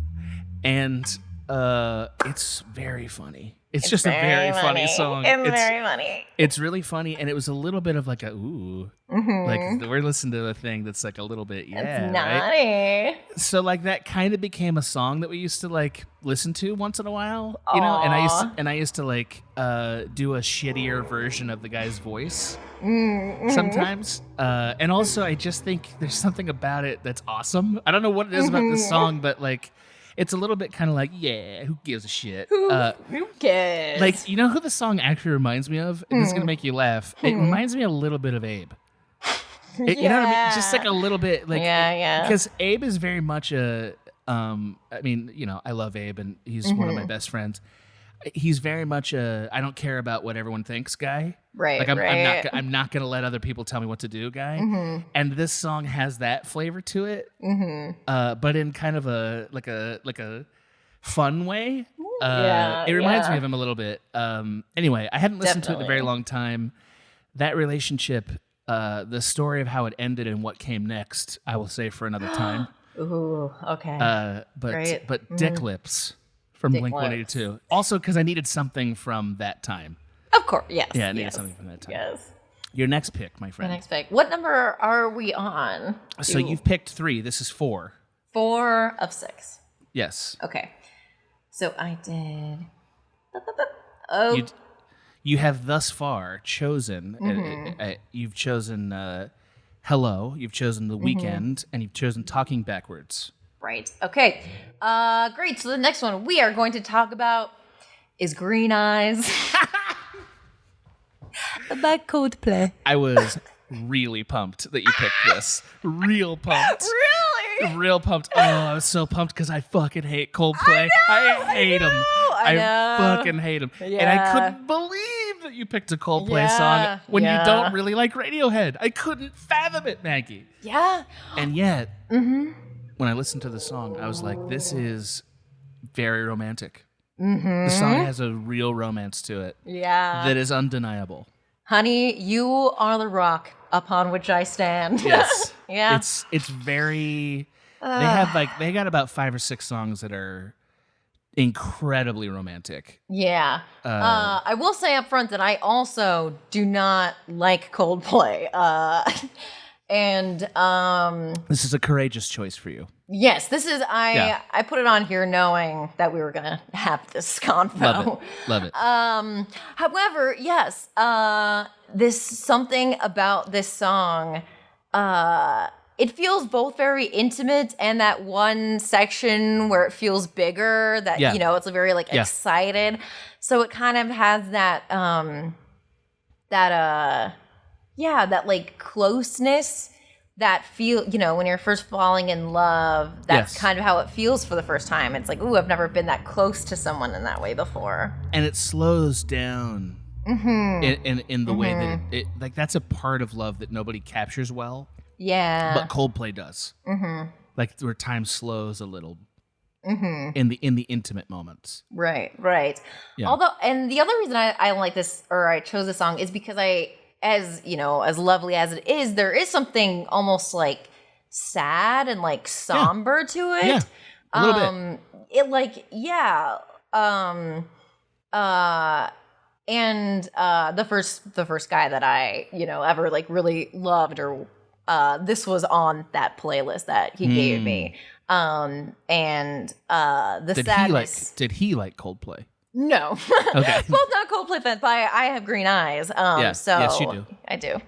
and it's very funny. It's just a very funny song. It's very funny. It's really funny, and it was a little bit of like a ooh, like we're listening to a thing that's like a little bit It's naughty. Right? So like that kind of became a song that we used to like listen to once in a while, you know. And I used to like do a shittier version of the guy's voice sometimes. And also I just think there's something about it that's awesome. I don't know what it is about this song, but like. It's a little bit kind of like, yeah, who gives a shit? Who cares? Like, you know who the song actually reminds me of? And this is going to make you laugh. It reminds me a little bit of Abe. You know what I mean? Just like a little bit. Like, yeah. Because Abe is very much I mean, you know, I love Abe, and he's one of my best friends. He's very much I don't care about what everyone thinks guy. Right. Like I'm not gonna let other people tell me what to do guy. And this song has that flavor to it. But in kind of a like a fun way. It reminds me of him a little bit. Anyway, I hadn't listened to it in a very long time. That relationship, the story of how it ended and what came next, I will say for another time. Ooh, okay. But Dick Lips. From Blink-182. Also, because I needed something from that time. Of course, yes. Yeah, I needed something from that time. Yes. Your next pick, my friend. My next pick. What number are we on? So you've picked 3. This is 4. 4 of 6. Yes. Okay. So I did. Oh. You have thus far chosen. You've chosen Hello. You've chosen The Weeknd, and you've chosen Talking Backwards. Right. Okay. Great. So the next one we are going to talk about is Green Eyes by Coldplay. I was really pumped that you picked this. Real pumped. Really? Real pumped. Oh, I was so pumped because I fucking hate Coldplay. I hate them. I fucking hate them. Yeah. And I couldn't believe that you picked a Coldplay song when you don't really like Radiohead. I couldn't fathom it, Maggie. Yeah. And yet, when I listened to the song, I was like, this is very romantic. The song has a real romance to it. Yeah. That is undeniable. Honey, you are the rock upon which I stand. Yes. Yeah. It's very they got about 5 or 6 songs that are incredibly romantic. Yeah. I will say up front that I also do not like Coldplay. And this is a courageous choice for you. yes, this is I put it on here knowing that we were gonna have this convo. Love it. However, yes, this something about this song, it feels both very intimate and that one section where it feels bigger, that it's very excited. So it kind of has that that like closeness that feel, when you're first falling in love, that's kind of how it feels for the first time. It's like, ooh, I've never been that close to someone in that way before. And it slows down in the way that it like that's a part of love that nobody captures well. Yeah. But Coldplay does. Like where time slows a little in the intimate moments. Right. Yeah. Although, and the other reason I like this, or I chose this song, is because as lovely as it is, there is something almost like sad and like somber to it. Yeah, a little bit. And the first guy that I ever like really loved, or this was on that playlist that he gave me. The sadness. Did he like Coldplay? No. Okay. Both not Coldplay fans, but I have green eyes. So yes, you do. I do.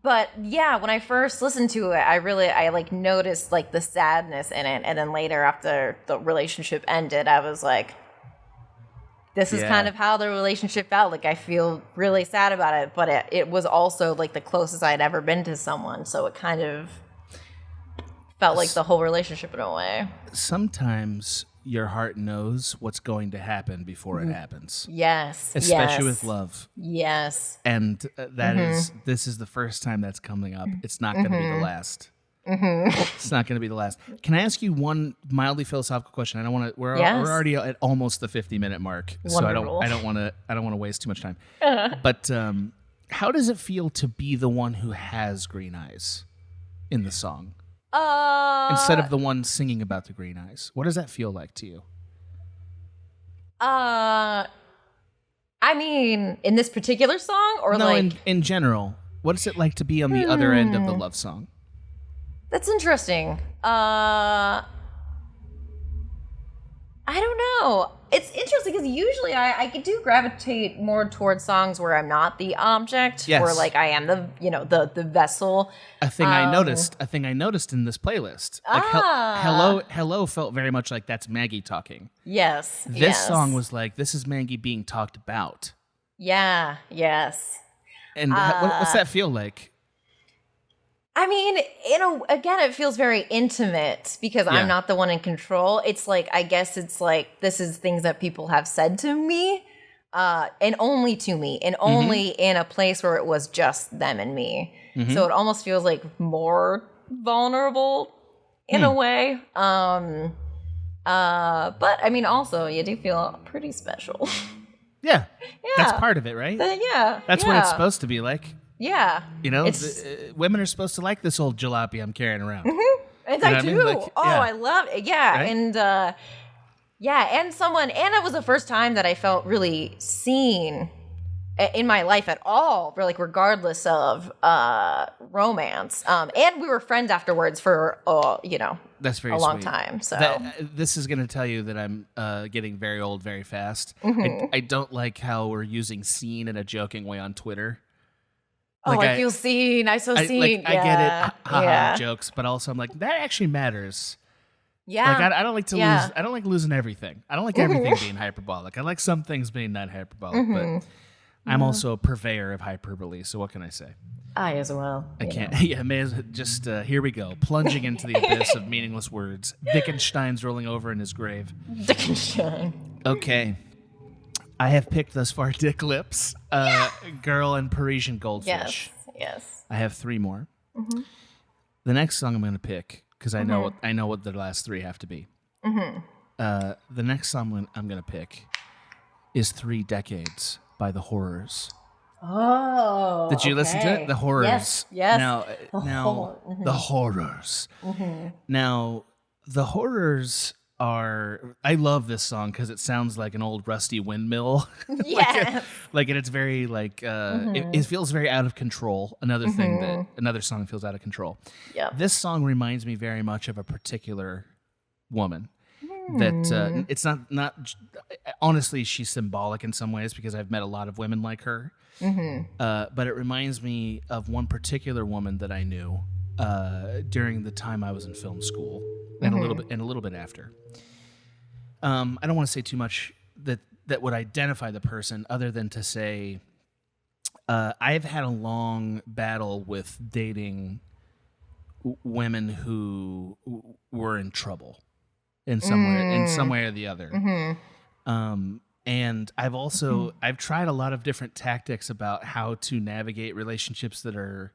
But yeah, when I first listened to it, I like noticed like the sadness in it, and then later after the relationship ended, I was like, this is kind of how the relationship felt. Like I feel really sad about it, but it was also like the closest I'd ever been to someone, so it kind of felt like the whole relationship in a way. Sometimes your heart knows what's going to happen before it happens. Yes. Especially with love. Yes. And this is the first time that's coming up. It's not going to be the last. It's not going to be the last. Can I ask you one mildly philosophical question? I don't want to. We're already at almost the 50-minute mark, Wonderful. so I don't want to waste too much time. But how does it feel to be the one who has green eyes in the song? Instead of the one singing about the green eyes. What does that feel like to you? I mean, in this particular song, or no, like in general. What is it like to be on the other end of the love song? That's interesting. I don't know. It's interesting because usually I do gravitate more towards songs where I'm not the object, where like I am the vessel. A thing I noticed in this playlist. Like hello felt very much like that's Maggie talking. Yes. This song was like, this is Maggie being talked about. Yeah. Yes. And what's that feel like? I mean, again, it feels very intimate because I'm not the one in control. It's like, I guess it's like, this is things that people have said to me, and only to me, and only in a place where it was just them and me. So it almost feels like more vulnerable in a way. But I mean, also, you do feel pretty special. Yeah. That's part of it, right? That's what it's supposed to be like. Yeah. Women are supposed to like this old jalopy I'm carrying around. And I do. Like, I love it. Yeah. Right? And and it was the first time that I felt really seen in my life at all, like regardless of romance. And we were friends afterwards for that's very a long sweet. Time. So this is going to tell you that I'm getting very old very fast. I don't like how we're using "seen" in a joking way on Twitter. Oh, I feel seen. I so seen. I get it, haha, jokes, but also I'm like, that actually matters. Yeah. Like I don't like to lose. I don't like losing everything. I don't like everything being hyperbolic. I like some things being not hyperbolic, but I'm also a purveyor of hyperbole. So what can I say? I as well. I can't. Yeah, may as just here we go, plunging into the abyss of meaningless words. Wittgenstein's rolling over in his grave. Wittgenstein. Okay. I have picked thus far Dick Lips, Girl, and Parisian Goldfish. Yes. I have 3 more. The next song I'm going to pick, because I know what the last 3 have to be. The next song I'm going to pick is 3 Decades by The Horrors. Oh. Did you listen to it? The Horrors. Yes. Now, The Horrors. Now, The Horrors are. I love this song because it sounds like an old rusty windmill. Yes. and it's very it feels very out of control. Another thing that another song feels out of control. Yeah. This song reminds me very much of a particular woman. That it's not honestly, she's symbolic in some ways because I've met a lot of women like her. But it reminds me of one particular woman that I knew during the time I was in film school, and a little bit after. I don't want to say too much that would identify the person, other than to say I've had a long battle with dating women who were in trouble in some way or the other. And I've tried a lot of different tactics about how to navigate relationships that are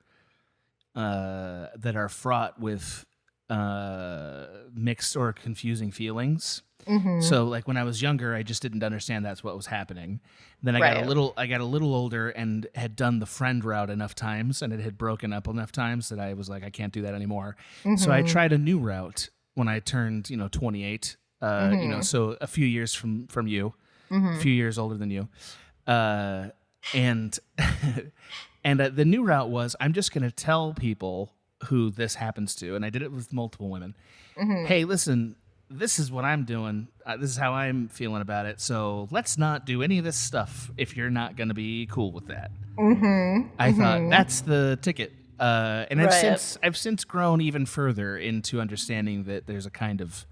fraught with mixed or confusing feelings. So like when I was younger, I just didn't understand that's what was happening. Then I got a little older and had done the friend route enough times, and it had broken up enough times that I was like, I can't do that anymore. So I tried a new route when I turned 28. So a few years from you. A few years older than you. And the new route was, I'm just going to tell people who this happens to, and I did it with multiple women. Hey, listen, this is what I'm doing. This is how I'm feeling about it. So let's not do any of this stuff if you're not going to be cool with that. I thought that's the ticket. And I've since grown even further into understanding that there's a kind of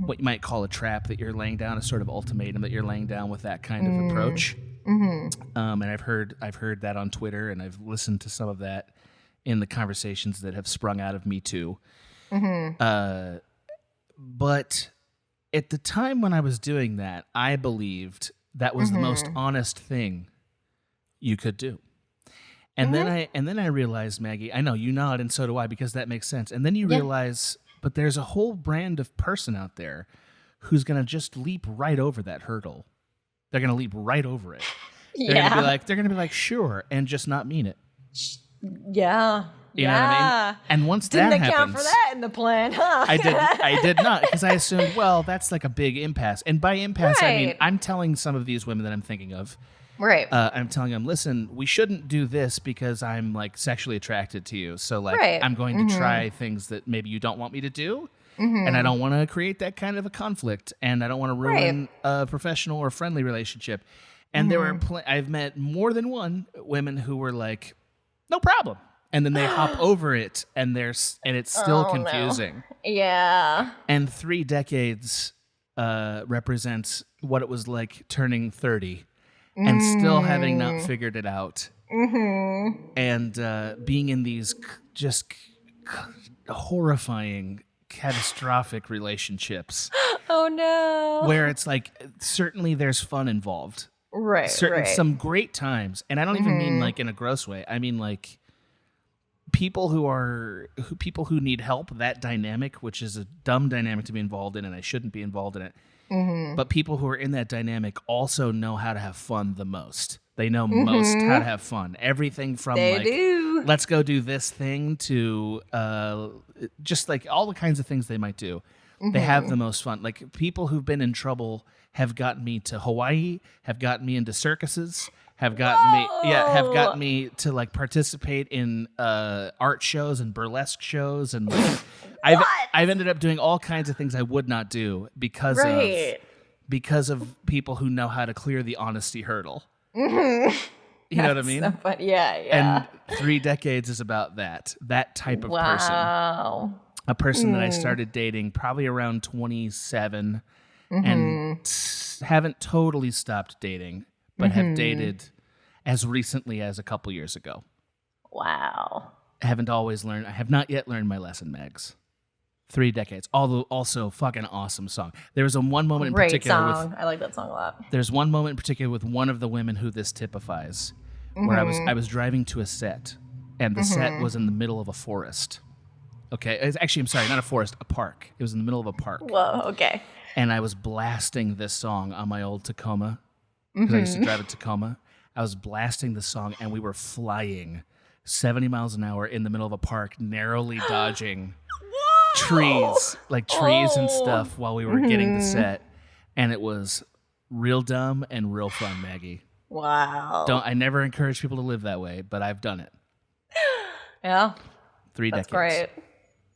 what you might call a trap that you're laying down, a sort of ultimatum that you're laying down with that kind of approach. And I've heard that on Twitter, and I've listened to some of that in the conversations that have sprung out of Me Too. But at the time when I was doing that, I believed that was the most honest thing you could do. And then I realized, Maggie, I know you nod, and so do I, because that makes sense. And then you realize, but there's a whole brand of person out there who's going to just leap right over that hurdle. They're going to leap right over it. They're going to be like, sure, and just not mean it. Yeah. You know what I mean? And once Didn't that happens, account for that in the plan, huh? I did not, because I assumed, well, that's like a big impasse. And by impasse, I mean, I'm telling some of these women that I'm thinking of, right. I'm telling them, listen, we shouldn't do this because I'm like sexually attracted to you. So like, I'm going to try things that maybe you don't want me to do. And I don't want to create that kind of a conflict. And I don't want to ruin a professional or friendly relationship. And there were, I've met more than one women who were like, no problem. And then they hop over it, and it's still confusing. No. Yeah. And 3 decades represents what it was like turning 30 and still having not figured it out. And being in these just horrifying, catastrophic relationships. Oh, no. Where it's like, certainly there's fun involved. Right. Some great times. And I don't even mean like in a gross way. I mean like people who need help, that dynamic, which is a dumb dynamic to be involved in, and I shouldn't be involved in it. But people who are in that dynamic also know how to have fun the most. They know most how to have fun. Everything from let's go do this thing to just like all the kinds of things they might do. They have the most fun. Like people who've been in trouble have gotten me to Hawaii, have gotten me into circuses, have gotten me to like participate in art shows and burlesque shows, and like, I've ended up doing all kinds of things I would not do because of people who know how to clear the honesty hurdle. You know what I mean? So funny. Yeah. And 3 decades is about that type of person. Wow. A person that I started dating probably around 27 and haven't totally stopped dating, but have dated as recently as a couple years ago. Wow. I have not yet learned my lesson, Megs. 3 decades. Although also fucking awesome song. There was one moment in particular I like that song a lot. There's one moment in particular with one of the women who this typifies, where I was driving to a set, and the set was in the middle of a forest. Okay, I'm sorry, not a forest, a park. It was in the middle of a park. Whoa, okay. And I was blasting this song on my old Tacoma, because I used to drive a Tacoma. I was blasting the song, and we were flying 70 miles an hour in the middle of a park, narrowly dodging trees and stuff while we were getting the set. And it was real dumb and real fun, Maggie. Wow. I never encourage people to live that way, but I've done it. Yeah. 3 decades. That's great.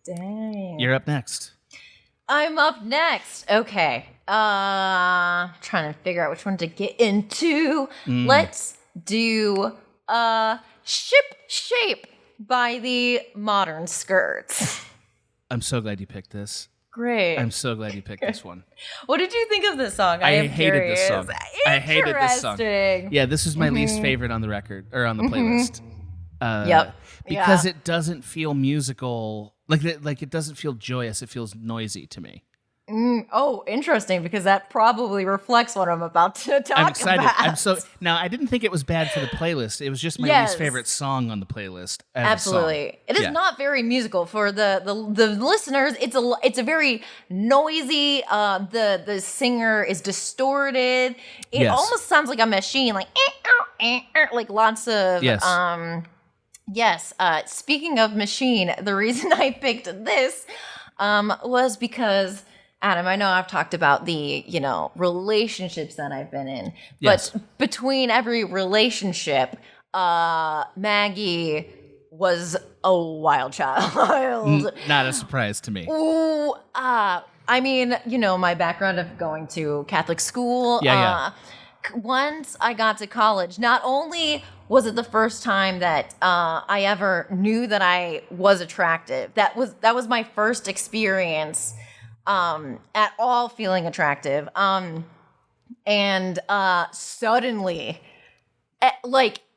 Dang. You're up next. I'm up next. Okay. Trying to figure out which one to get into. Let's do Ship Shape by the Modern Skirts. I'm so glad you picked this. Great. I'm so glad you picked this one. What did you think of this song? I hated this song. I hated this song. Interesting. Yeah, this is my least favorite on the record, or on the playlist. Yep. Because it doesn't feel musical. Like it doesn't feel joyous. It feels noisy to me. Oh, interesting, because that probably reflects what I'm about to talk about. I'm excited. Now, I didn't think it was bad for the playlist. It was just my least favorite song on the playlist. Absolutely. It is not very musical for the listeners. It's a very noisy, the singer is distorted. It almost sounds like a machine, like lots of speaking of machine, the reason I picked this was because, Adam, I know I've talked about the, relationships that I've been in. But between every relationship, Maggie was a wild child. Not a surprise to me. Ooh, I mean, my background of going to Catholic school. Once I got to college, not only was it the first time that I ever knew that I was attractive, that was my first experience at all feeling attractive. And suddenly,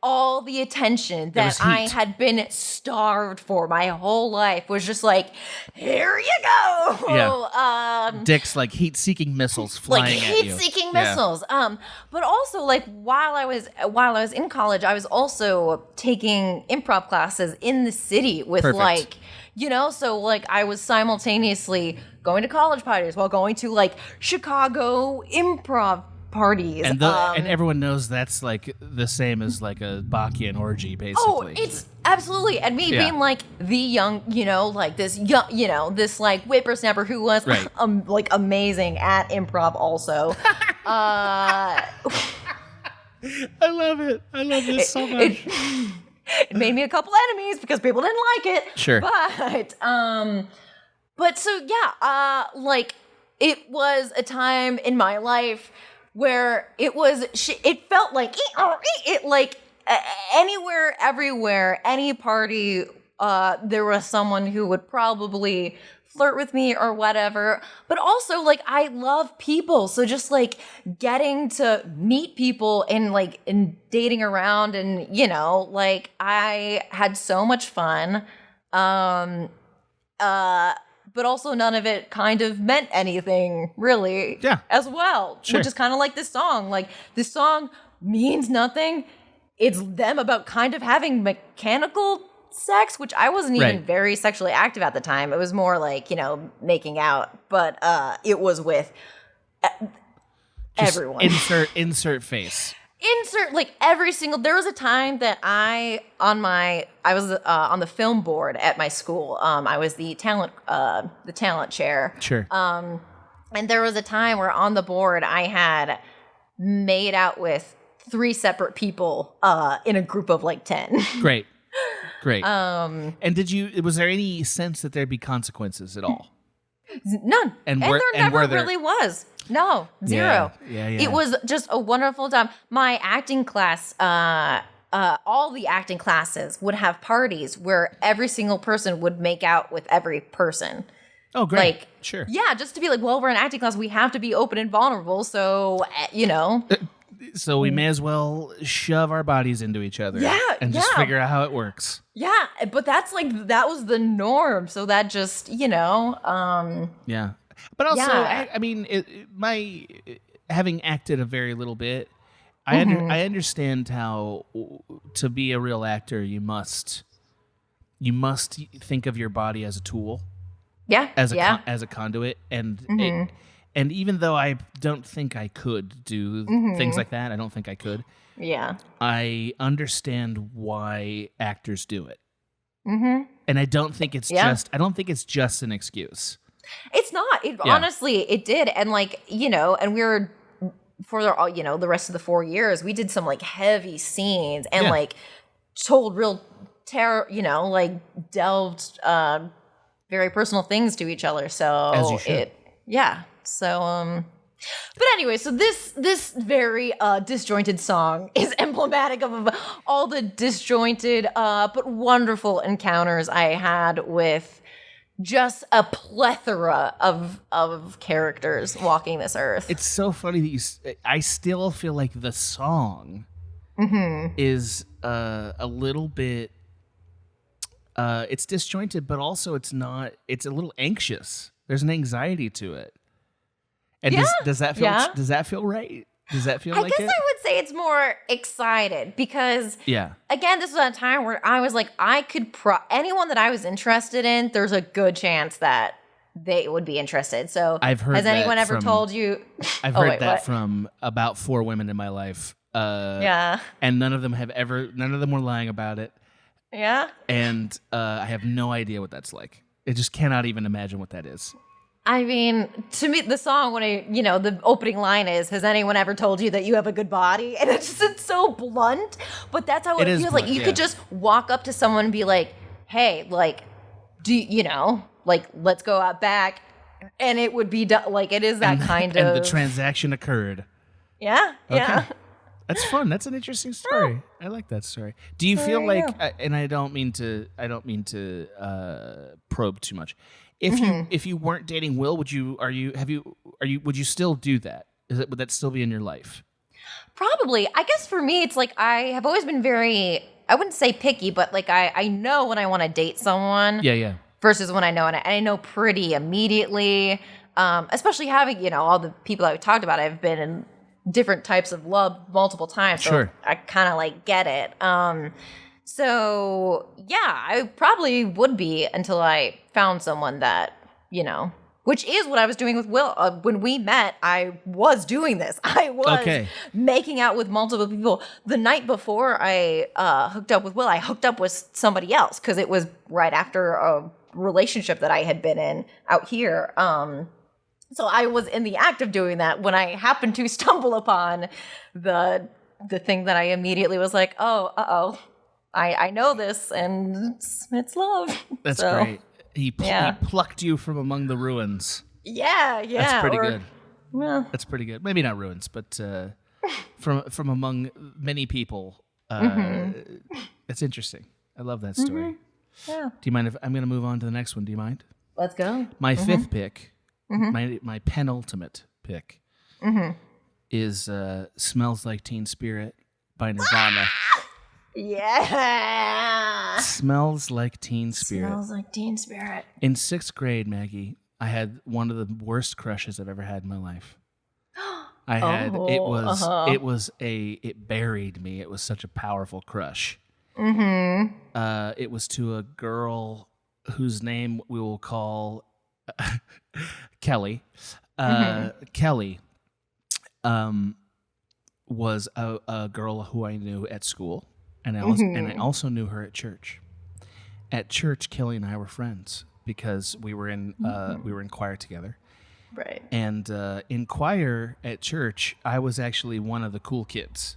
all the attention that I had been starved for my whole life was just like, here you go. Yeah. Dick's like heat-seeking missiles flying at you. Heat-seeking missiles. But also, while I was in college, I was also taking improv classes in the city with Perfect. so I was simultaneously going to college parties while going to Chicago improv parties. And everyone knows that's the same as a Bacchian orgy, basically. Oh, it's absolutely. And me being the young, this young, this whippersnapper who was amazing at improv also. I love it. I love this so much. It made me a couple enemies because people didn't like it. Sure. But so it was a time in my life where it felt like anywhere, everywhere, any party, there was someone who would probably flirt with me or whatever. But also, I love people, so just getting to meet people and dating around, and I had so much fun. But also none of it kind of meant anything, really, as well. Sure. Which is kind of like this song. This song means nothing. It's them about kind of having mechanical sex, which I wasn't even very sexually active at the time. It was more making out. But it was with everyone. Insert face. Every single. There was a time that I was on the film board at my school. I was the talent chair. Sure. And there was a time where on the board I had made out with 3 separate people in a group of 10. Great. And was there any sense that there'd be consequences at all? None. And there never really was. No, zero. Yeah. It was just a wonderful time. My acting class, all the acting classes would have parties where every single person would make out with every person. Oh, great. Like, sure. Yeah, just to be like, well, we're an acting class. We have to be open and vulnerable. So, you know. So we may as well shove our bodies into each other and just figure out how it works. Yeah, but that was the norm. So that just, you know. Yeah. But also, I mean, having acted a very little bit, I understand how to be a real actor, you must think of your body as a tool. Yeah. As a conduit, and and even though I don't think I could do things like that, I don't think I could. Yeah. I understand why actors do it. And I don't think it's just an excuse. It's not. Honestly, it did. And like, you know, and we were for the rest of the 4 years, we did some like heavy scenes and like told real like delved very personal things to each other. So as you should. So but anyway, so this very disjointed song is emblematic of all the disjointed but wonderful encounters I had with just a plethora of characters walking this earth. It's so funny that I still feel like the song is a little bit it's disjointed, but also it's a little anxious. There's an anxiety to it. And does that feel right? Does that feel like it? I guess I would say it's more excited because, again, this was a time where I was like, I could anyone that I was interested in, there's a good chance that they would be interested. So has anyone ever told you? I've heard that from about 4 women in my life. And none of them were lying about it. Yeah. And I have no idea what that's like. I just cannot even imagine what that is. I mean, to me, the song, the opening line is, has anyone ever told you that you have a good body? And it's so blunt, but that's how it feels blunt, like. You could just walk up to someone and be like, hey, like, let's go out back. And it would be done. Like, it is that kind of. And the transaction occurred. Yeah. Okay. Yeah. That's fun. That's an interesting story. I like that story. Do you feel like, and I don't mean to probe too much. If you weren't dating Will, would you still do that? Would that still be in your life? Probably. I guess for me, it's like I have always been very, I wouldn't say picky, but like I know when I want to date someone. Yeah. Versus when I know, and I know pretty immediately. Especially having all the people I talked about, I've been in different types of love multiple times. So sure. I kind of like get it. So yeah, I probably would be until I found someone that, which is what I was doing with Will. When we met, I was doing this. I was making out with multiple people. The night before I hooked up with Will, I hooked up with somebody else because it was right after a relationship that I had been in out here. So I was in the act of doing that when I happened to stumble upon the thing that I immediately was like, oh, I know this, and it's love. That's great. He plucked you from among the ruins. Yeah. That's pretty good. Well, that's pretty good. Maybe not ruins, but from among many people. That's interesting. I love that story. Yeah. Do you mind if I'm going to move on to the next one? Do you mind? Let's go. My fifth pick, my penultimate pick, is "Smells Like Teen Spirit" by Nirvana. Yeah. Smells Like Teen Spirit. Smells like Teen Spirit. In 6th grade, Maggie, I had one of the worst crushes I've ever had in my life. It buried me. It was such a powerful crush. It was to a girl whose name we will call Kelly. Kelly was a girl who I knew at school. And I also knew her at church. At church, Kelly and I were friends because we were in choir together. Right. And in choir at church, I was actually one of the cool kids.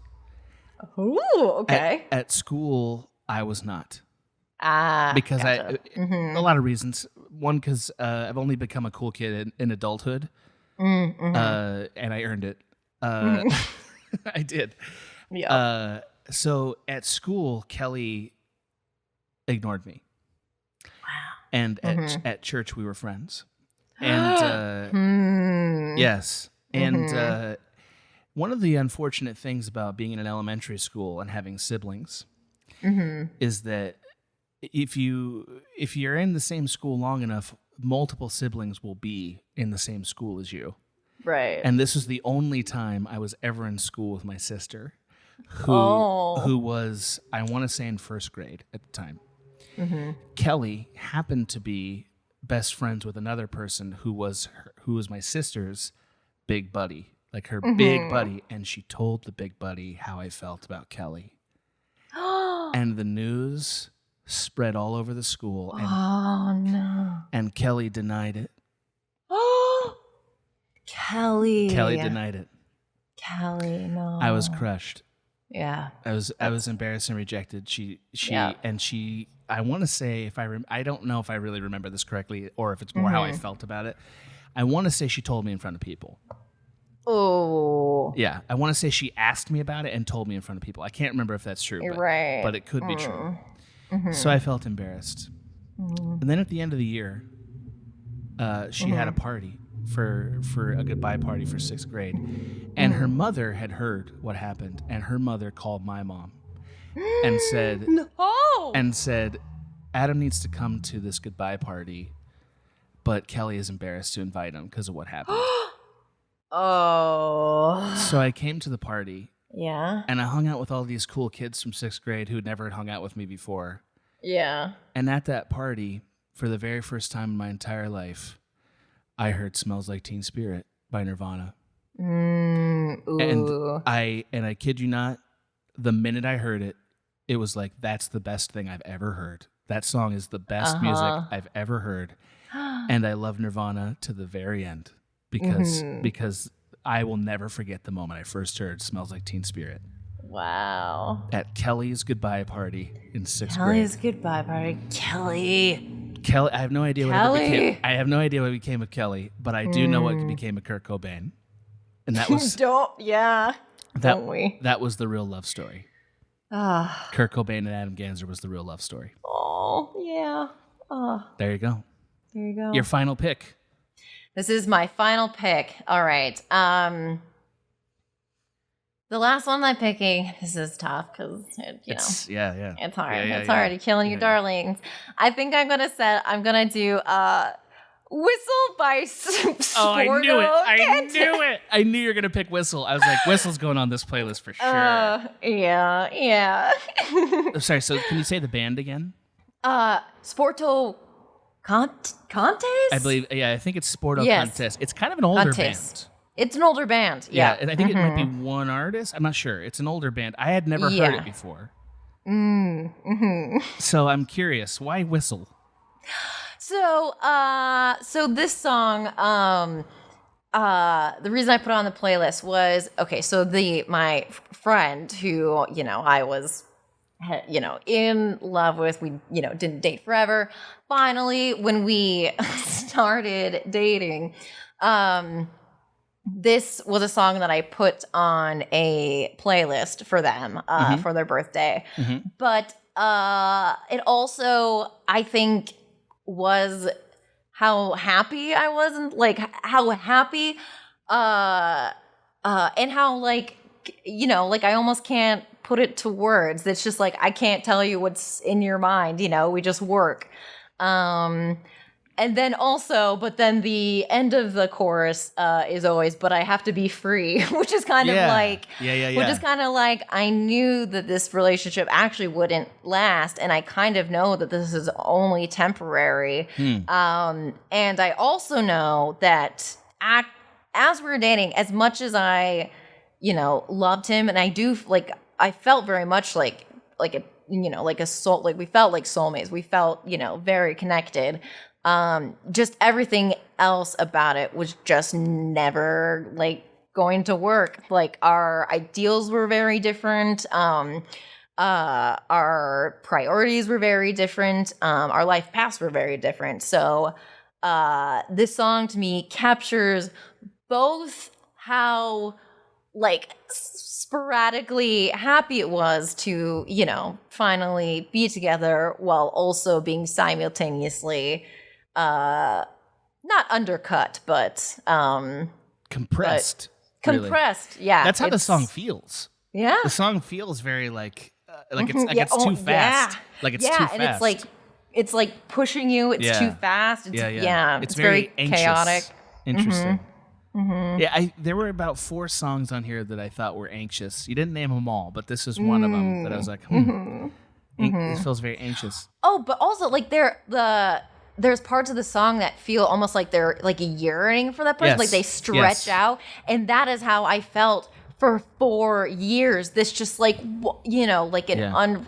Ooh, okay. At school, I was not. Because gotcha. A lot of reasons. One, because I've only become a cool kid in adulthood, and I earned it. I did. Yeah. So at school, Kelly ignored me. Wow. And at church, we were friends. And yes. And one of the unfortunate things about being in an elementary school and having siblings is that if you're in the same school long enough, multiple siblings will be in the same school as you. Right. And this was the only time I was ever in school with my sister, who was, I want to say, in first grade at the time. Kelly happened to be best friends with another person who was my sister's big buddy, like her big buddy, and she told the big buddy how I felt about Kelly. And the news spread all over the school. And, oh, no. And Kelly denied it. Kelly denied it. Kelly, no. I was crushed. Yeah. I was embarrassed and rejected. I want to say, I don't know if I really remember this correctly or if it's more how I felt about it. I want to say she told me in front of people. Oh. Yeah. I want to say she asked me about it and told me in front of people. I can't remember if that's true, but it could be true. So I felt embarrassed. And then at the end of the year, she had a party for a goodbye party for 6th grade. And her mother had heard what happened, and her mother called my mom and said, Adam needs to come to this goodbye party, but Kelly is embarrassed to invite him because of what happened. So I came to the party. Yeah. And I hung out with all these cool kids from 6th grade who never had hung out with me before. Yeah. And at that party, for the very first time in my entire life, I heard "Smells Like Teen Spirit" by Nirvana. And I kid you not, the minute I heard it, it was like, that's the best thing I've ever heard. That song is the best music I've ever heard. And I love Nirvana to the very end because I will never forget the moment I first heard "Smells Like Teen Spirit." Wow. At Kelly's goodbye party in 6th grade. Kelly's goodbye party. Kelly. I have no idea what became. I have no idea what became of Kelly, but I do know what became of Kurt Cobain. And that was that was the real love story. Kurt Cobain and Adam Ganser was the real love story. Oh, yeah. There you go. There you go. Your final pick. This is my final pick. All right. The last one I'm picking, this is tough because, it's hard. It's hard. You're killing your darlings. I think I'm going to do Whistle by Sporto. Oh, I knew it. I knew you were going to pick Whistle. I was like, Whistle's going on this playlist for sure. Yeah. Sorry, so can you say the band again? Sporto Contest? I believe, I think it's Sporto Contest. It's kind of an older band. It's an older band. Yeah. And I think it might be one artist. I'm not sure. It's an older band. I had never heard it before. So I'm curious, why Whistle? So this song, the reason I put it on the playlist was, so my friend who, I was, in love with, we, didn't date forever. Finally, when we started dating, this was a song that I put on a playlist for them for their birthday. But it also, I think, was how happy I was, and how happy and how I almost can't put it to words. It's just I can't tell you what's in your mind. We just work. And then also, but then the end of the chorus is always, but I have to be free, which is kind of which is kind of I knew that this relationship actually wouldn't last. And I kind of know that this is only temporary. And I also know that as we were dating, as much as I, loved him, and I do, I felt very much like a soul, we felt like soulmates. We felt, very connected. Just everything else about it was just never going to work. Our ideals were very different. Our priorities were very different. Our life paths were very different. So, this song to me captures both how like sporadically happy it was to, finally be together while also being simultaneously not undercut, but compressed. Compressed, yeah. That's how the song feels. Yeah. The song feels very like it's too fast. Yeah. Like it's too fast. And it's like pushing you. It's too fast. It's very anxious. Chaotic. Interesting. Yeah, there were about 4 songs on here that I thought were anxious. You didn't name them all, but this is one of them that I was like, it feels very anxious. Oh, but also like there's parts of the song that feel almost like they're like yearning for that person. Yes. Like they stretch out, and that is how I felt for 4 years. This just like like an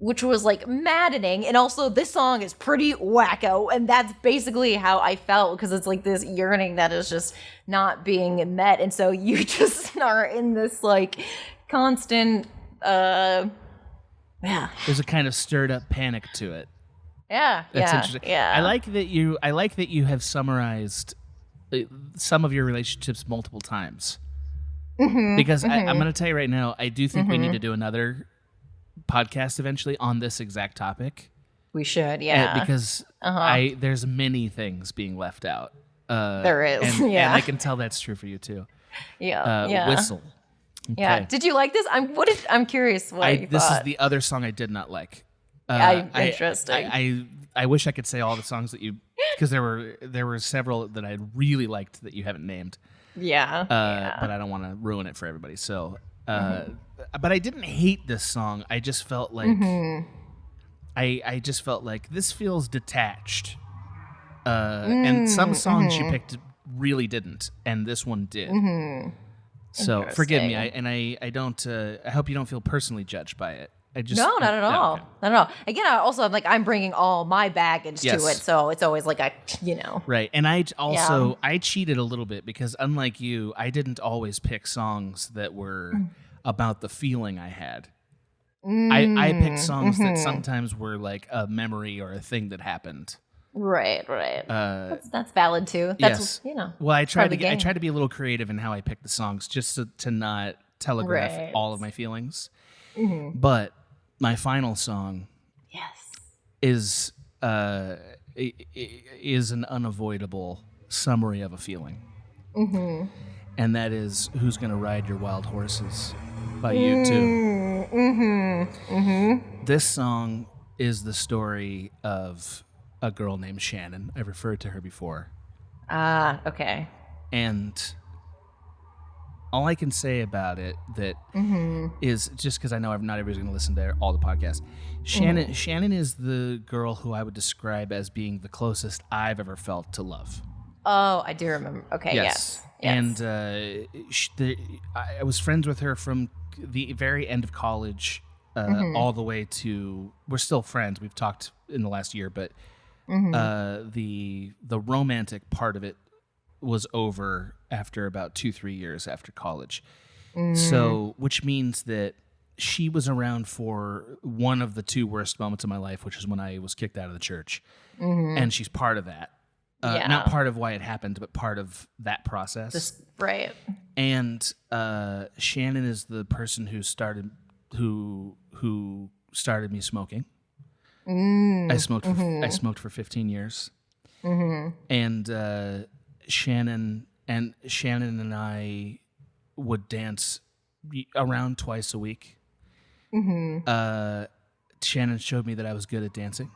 which was like maddening. And also this song is pretty wacko, and that's basically how I felt, because it's like this yearning that is just not being met, and so you just are in this like constant there's a kind of stirred up panic to it. That's interesting. Yeah. I like that you have summarized some of your relationships multiple times. Because I'm going to tell you right now, I do think we need to do another podcast eventually on this exact topic. We should, yeah. Because there's many things being left out. There is, and I can tell that's true for you too. Yeah. Whistle. Okay. Yeah. Did you like this? I'm curious what you this thought. is the other song I did not like. Interesting. I wish I could say all the songs that you, because there were several that I really liked that you haven't named. Yeah. But I don't want to ruin it for everybody. So, but I didn't hate this song. I just felt like I just felt like this feels detached. And some songs you picked really didn't, and this one did. So forgive me. I don't. I hope you don't feel personally judged by it. No, not at all. Okay. Not at all. Again, I'm bringing all my baggage to it, so it's always like Right, and I cheated a little bit because unlike you, I didn't always pick songs that were about the feeling I had. I picked songs that sometimes were like a memory or a thing that happened. Right. That's valid too. That's Well, I tried to be a little creative in how I picked the songs, just to not telegraph all of my feelings. But my final song, is an unavoidable summary of a feeling, and that is "Who's Gonna Ride Your Wild Horses" by U2. This song is the story of a girl named Shannon. I've referred to her before. Okay. And all I can say about it is, just because I know not everybody's going to listen to all the podcasts, Shannon is the girl who I would describe as being the closest I've ever felt to love. Oh, I do remember. Okay, yes. And I was friends with her from the very end of college all the way to, we're still friends. We've talked in the last year, but the romantic part of it was over after about 2-3 years after college. So, which means that she was around for one of the 2 worst moments of my life, which is when I was kicked out of the church. And she's part of that. Not part of why it happened, but part of that process. Right. And Shannon is the person who started me smoking. I smoked for 15 years. And Shannon and I would dance around twice a week. Shannon showed me that I was good at dancing.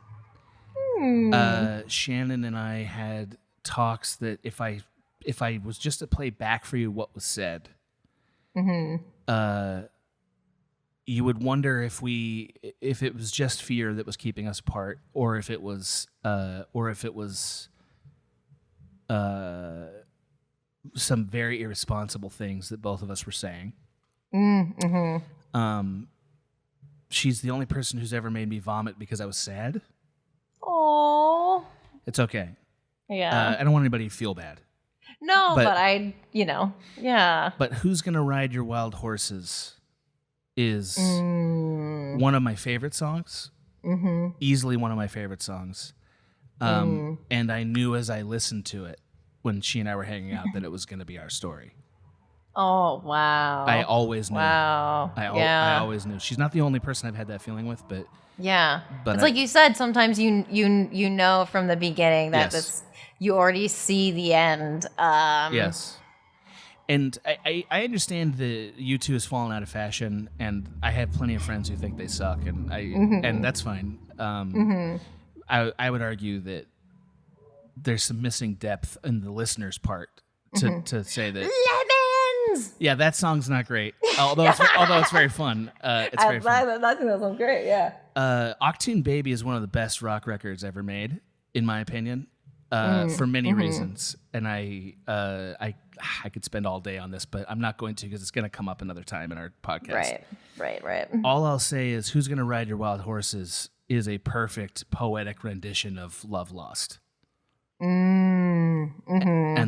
Shannon and I had talks that if I was just to play back for you what was said, you would wonder if it was just fear that was keeping us apart, or if it was some very irresponsible things that both of us were saying. She's the only person who's ever made me vomit because I was sad. Oh, it's okay. Yeah, I don't want anybody to feel bad. No, but I, yeah. But Who's Gonna Ride Your Wild Horses is one of my favorite songs. Easily one of my favorite songs. And I knew as I listened to it when she and I were hanging out that it was going to be our story. Oh, wow. I always knew. Wow. I always knew. She's not the only person I've had that feeling with, but yeah. But it's like you said, sometimes you know from the beginning that this you already see the end. Yes. And I understand that U2 has fallen out of fashion, and I have plenty of friends who think they suck, and and that's fine. I would argue that there's some missing depth in the listener's part to say that Lemons. Yeah, that song's not great. Although it's very fun. It's very fun. I think that sounds great. Yeah. Octune Baby is one of the best rock records ever made, in my opinion, for many reasons. And I could spend all day on this, but I'm not going to because it's going to come up another time in our podcast. Right. All I'll say is, Who's Gonna Ride Your Wild Horses is a perfect poetic rendition of Love Lost. And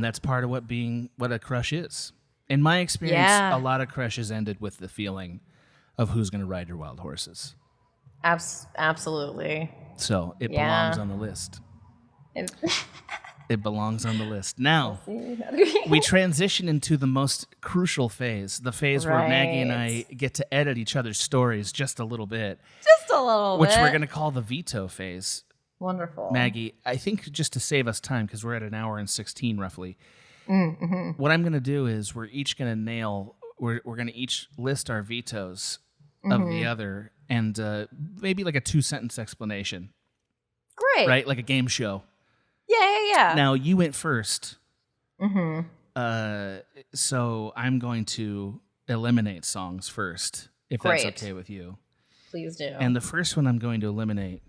that's part of what a crush is. In my experience, a lot of crushes ended with the feeling of Who's Gonna Ride Your Wild Horses. Absolutely. So it belongs on the list. It belongs on the list. Now, we transition into the most crucial phase, the phase where Maggie and I get to edit each other's stories just a little bit. Which we're going to call the veto phase. Wonderful. Maggie, I think just to save us time, because we're at 1:16 roughly, what I'm going to do is we're going to each list our vetoes of the other, and maybe like a 2-sentence explanation. Great. Right? Like a game show. Yeah. Now, you went first. So I'm going to eliminate songs first, if that's okay with you. Please do. And the first one I'm going to eliminate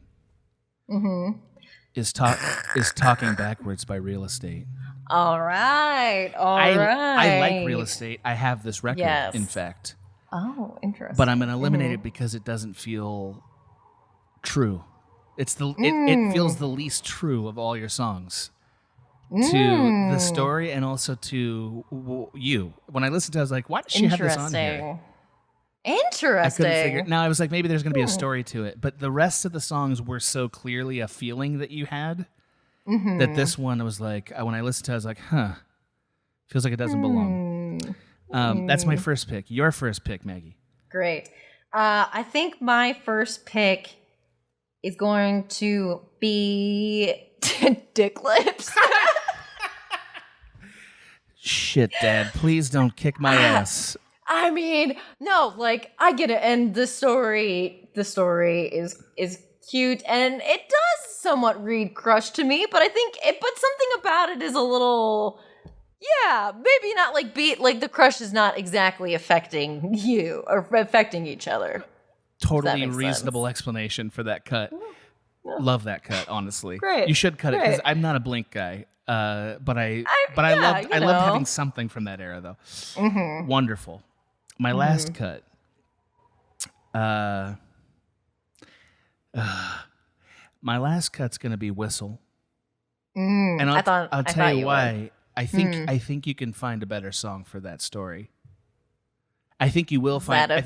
is Talking Backwards by Real Estate. All right. I like Real Estate. I have this record, in fact. Oh, interesting. But I'm going to eliminate it because it doesn't feel true. It feels the least true of all your songs to the story and also to you. When I listened to it, I was like, why does she have this on here? Interesting. I couldn't figure. Now I was like, maybe there's going to be a story to it, but the rest of the songs were so clearly a feeling that you had that this one was like, when I listened to it, I was like, feels like it doesn't belong. That's my first pick. Your first pick, Maggie. Great. I think my first pick is going to be Dick Lips. Shit, Dad, please don't kick my ass. I mean, no, like, I get it. And the story is cute, and it does somewhat read crush to me, but I think but something about it is a little, maybe not like the crush is not exactly affecting you or affecting each other. Totally reasonable explanation for that cut. Love that cut, honestly. Great. You should cut it because I'm not a Blink guy. But I loved having something from that era though. Wonderful. My last cut. My last cut's gonna be Whistle. And I'll tell you why. I think you can find a better song for that story. I think you will find a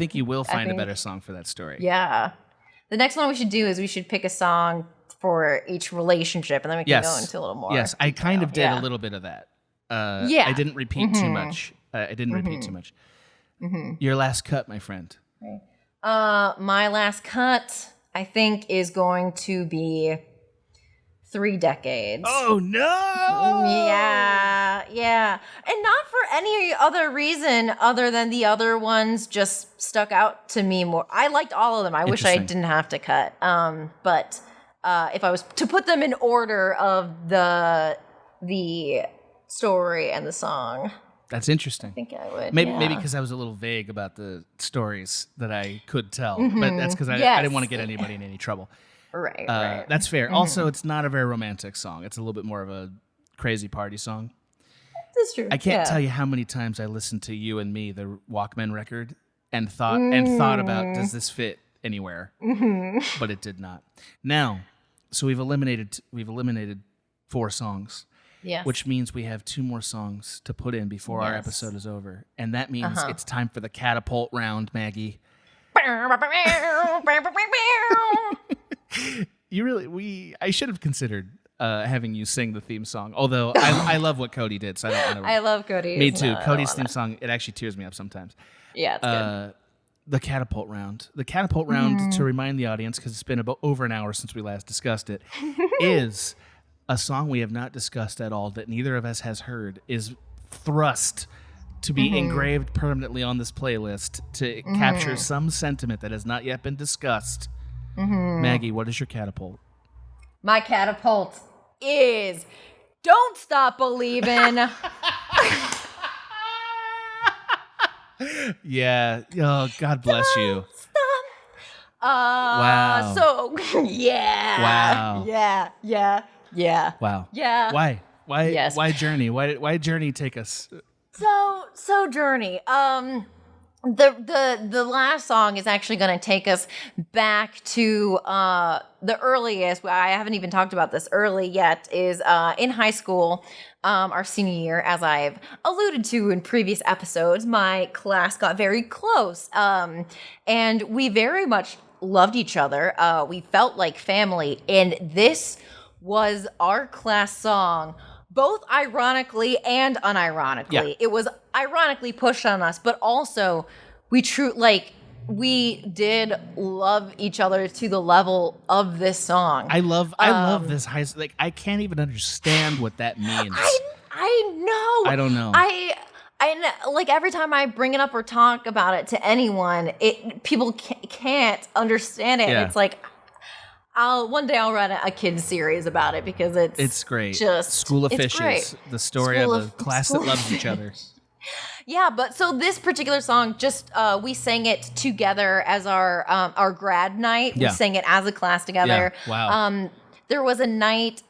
better song for that story. Yeah. The next one we should do is we should pick a song for each relationship, and then we can go into a little more. Yes, I kind of did a little bit of that. I didn't repeat too much. Your last cut, my friend. Right. My last cut, I think, is going to be 3 Decades. Oh, no! Yeah. And not for any other reason other than the other ones just stuck out to me more. I liked all of them. I wish I didn't have to cut. But if I was to put them in order of the story and the song. That's interesting. I think I would. Maybe because I was a little vague about the stories that I could tell. But that's because I didn't want to get anybody in any trouble. Right. That's fair. Also, it's not a very romantic song. It's a little bit more of a crazy party song. That's true. I can't tell you how many times I listened to You and Me, the Walkman record, and thought about, does this fit anywhere? But it did not. Now, so we've eliminated 4 songs. Yes. Which means we have 2 more songs to put in before our episode is over. And that means it's time for the Catapult Round, Maggie. I should have considered having you sing the theme song. Although I love what Cody did, so I don't want to. I love Cody. Me too. Cody's theme song, it actually tears me up sometimes. Yeah, it's good. The Catapult Round. The Catapult Round, to remind the audience, because it's been about over an hour since we last discussed it, is a song we have not discussed at all that neither of us has heard, is thrust to be engraved permanently on this playlist to capture some sentiment that has not yet been discussed. Maggie, what is your catapult? My catapult is Don't Stop Believin'. Yeah. Oh, God bless you. Stop. Wow. So, yeah. Wow. Yeah. Wow. Yeah. Why? Yes. Why Journey? Why Journey take us? So Journey. The last song is actually going to take us back to the earliest. I haven't even talked about this early yet. Is in high school, our senior year, as I've alluded to in previous episodes. My class got very close, and we very much loved each other. We felt like family, and this was our class song. Both ironically and unironically. Yeah. It was ironically pushed on us, but also we did love each other to the level of this song. I love this high. Like, I can't even understand what that means. I know. I don't know. I know, like every time I bring it up or talk about it to anyone, people can't understand it. Yeah. It's like, one day I'll write a kids series about it because it's great. Just School of it's Fishes, great. the story of a class that loves each other. Yeah, but so this particular song, just we sang it together as our grad night. Yeah. We sang it as a class together. Yeah. Wow. There was a night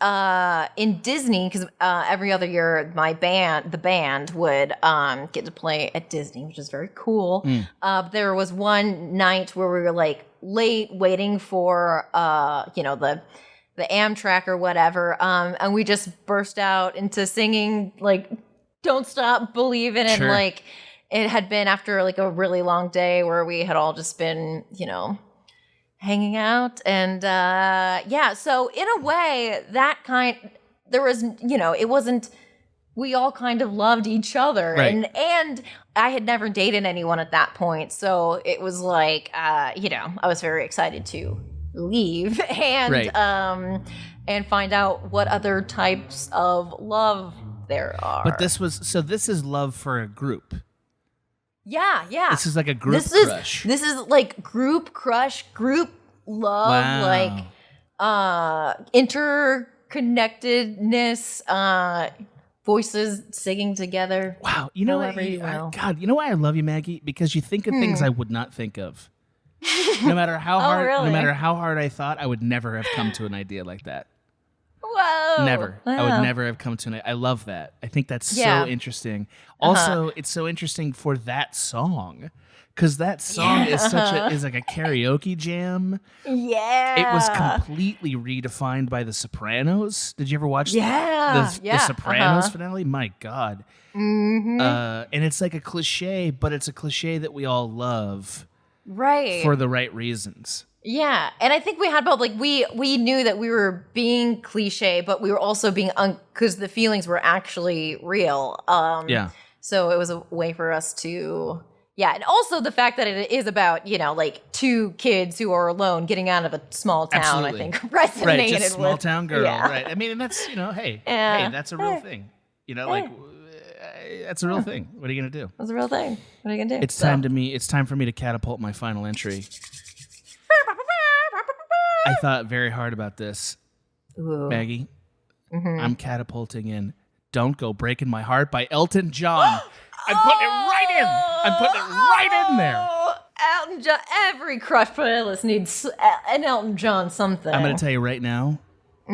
in Disney because every other year the band would get to play at Disney, which is very cool. There was one night where we were like late waiting for the Amtrak or whatever, and we just burst out into singing like "Don't Stop Believin'," and like it had been after like a really long day where we had all just been hanging out, and so in a way there was it wasn't, we all kind of loved each other, right. and I had never dated anyone at that point, so it was like I was very excited to leave and right. And find out what other types of love there are. But this is love for a group. Yeah. This is like a group crush. This is like group crush, group love, like interconnectedness, voices singing together. Wow. You know what? God, you know why I love you, Maggie? Because you think of things I would not think of. No matter how hard, really? No matter how hard I thought, I would never have come to an idea like that. Whoa. Never. Wow. I would never have come to an. I love that. I think that's so interesting. Also, it's so interesting for that song, because that song is like a karaoke jam. Yeah. It was completely redefined by The Sopranos. Did you ever watch the Sopranos finale? My God. Mm-hmm. And it's like a cliche, but it's a cliche that we all love. Right. For the right reasons. Yeah, and I think we had both. Like we knew that we were being cliche, but we were also being because the feelings were actually real. So it was a way for us to and also the fact that it is about like two kids who are alone getting out of a small town. Absolutely. I think resonated right, just small town girl. Yeah. Right. I mean, and that's hey, that's a real thing. That's a real thing. What are you gonna do? That's a real thing. What are you gonna do? It's time for me to catapult my final entry. I thought very hard about this. Ooh. Maggie. I'm catapulting in "Don't Go Breaking My Heart" by Elton John. I'm putting it right in there. Elton John. Every crush playlist needs an Elton John something. I'm going to tell you right now,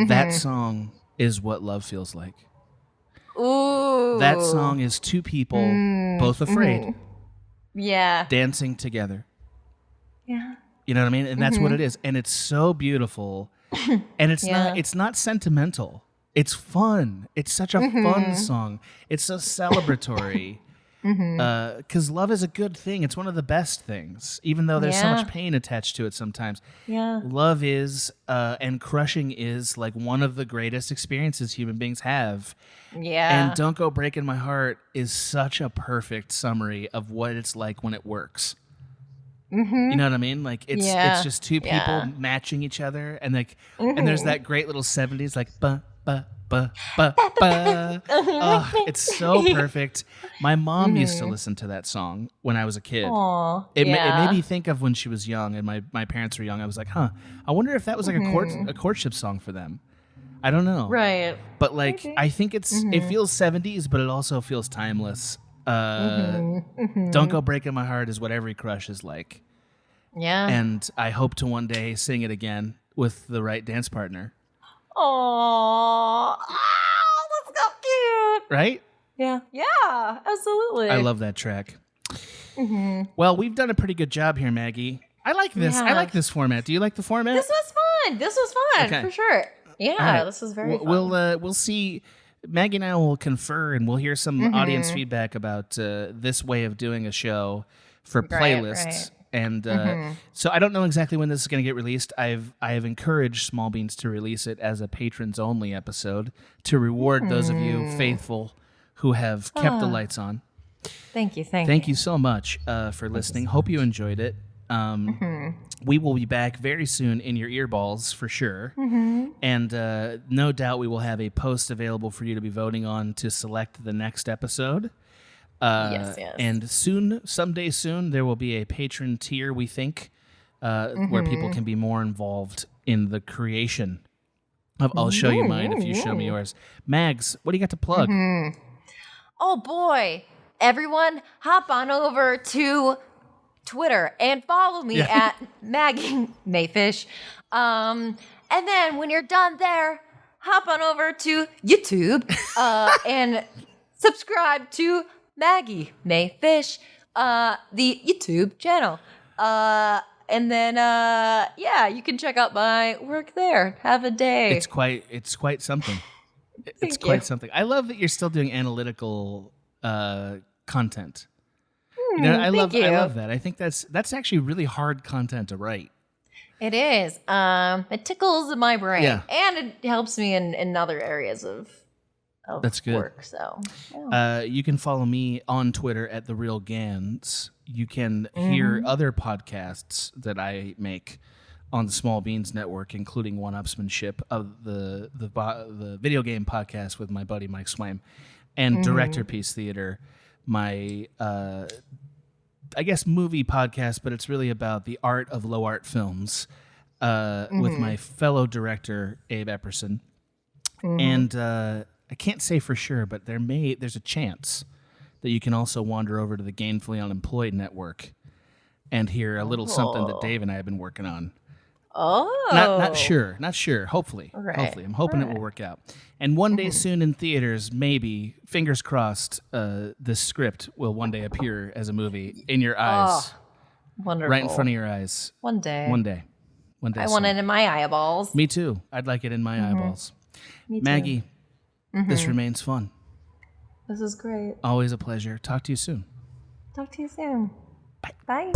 that song is what love feels like. Ooh. That song is two people, both afraid, dancing together. Yeah. You know what I mean? And that's what it is. And it's so beautiful. And it's not sentimental. It's fun. It's such a fun song. It's so celebratory. Because love is a good thing. It's one of the best things, even though there's so much pain attached to it sometimes. Yeah. Love is, and crushing is like one of the greatest experiences human beings have. Yeah. And Don't Go Breaking My Heart is such a perfect summary of what it's like when it works. You know what I mean? Like it's just two people matching each other, and like and there's that great little 70s like ba ba ba ba ba. Oh, it's so perfect. My mom used to listen to that song when I was a kid. Aww, It made me think of when she was young and my parents were young. I was like, I wonder if that was like a courtship song for them. I don't know. Right. But like I think it feels 70s, but it also feels timeless. Don't Go Breaking My Heart is what every crush is like. Yeah. And I hope to one day sing it again with the right dance partner. Aww. That's so cute. Right? Yeah. Yeah, absolutely. I love that track. Well, we've done a pretty good job here, Maggie. I like this. I like this format. Do you like the format? This was fun. Okay. For sure. Yeah, right. This was very fun. We'll see. Maggie and I will confer, and we'll hear some audience feedback about this way of doing a show for playlists. Right. And so I don't know exactly when this is going to get released. I have encouraged Small Beans to release it as a patrons only episode to reward those of you faithful who have kept the lights on. Thank you. Thank you so much for listening. Hope you enjoyed it. We will be back very soon in your earballs for sure. And no doubt we will have a post available for you to be voting on to select the next episode. Yes. And someday soon, there will be a patron tier, we think, where people can be more involved in the creation of I'll Show You Mine if you show me yours. Mags, what do you got to plug? Oh, boy. Everyone, hop on over to Twitter and follow me at Maggie Mayfish. And then when you're done there, hop on over to YouTube and subscribe to Maggie Mayfish, the YouTube channel. And then you can check out my work there. Have a day. It's quite something. It's quite something. I love that you're still doing analytical content. I love that. I think that's actually really hard content to write. It is. It tickles my brain, and it helps me in other areas of that's good. Work. So you can follow me on Twitter at The Real Gans. You can hear other podcasts that I make on the Small Beans Network, including One-Upsmanship of the video game podcast with my buddy Mike Swaim, and Director Piece Theater, my I guess movie podcast, but it's really about the art of low art films with my fellow director Abe Epperson. And I can't say for sure, but there's a chance that you can also wander over to the Gainfully Unemployed Network and hear a little something that Dave and I have been working on. Oh, not sure. Hopefully, I'm hoping it will work out. And one day soon in theaters, maybe, fingers crossed, this script will one day appear as a movie in your eyes, wonderful, right in front of your eyes. One day. I want it in my eyeballs. Me too. I'd like it in my eyeballs. Me too. Maggie, this remains fun. This is great. Always a pleasure. Talk to you soon. Bye.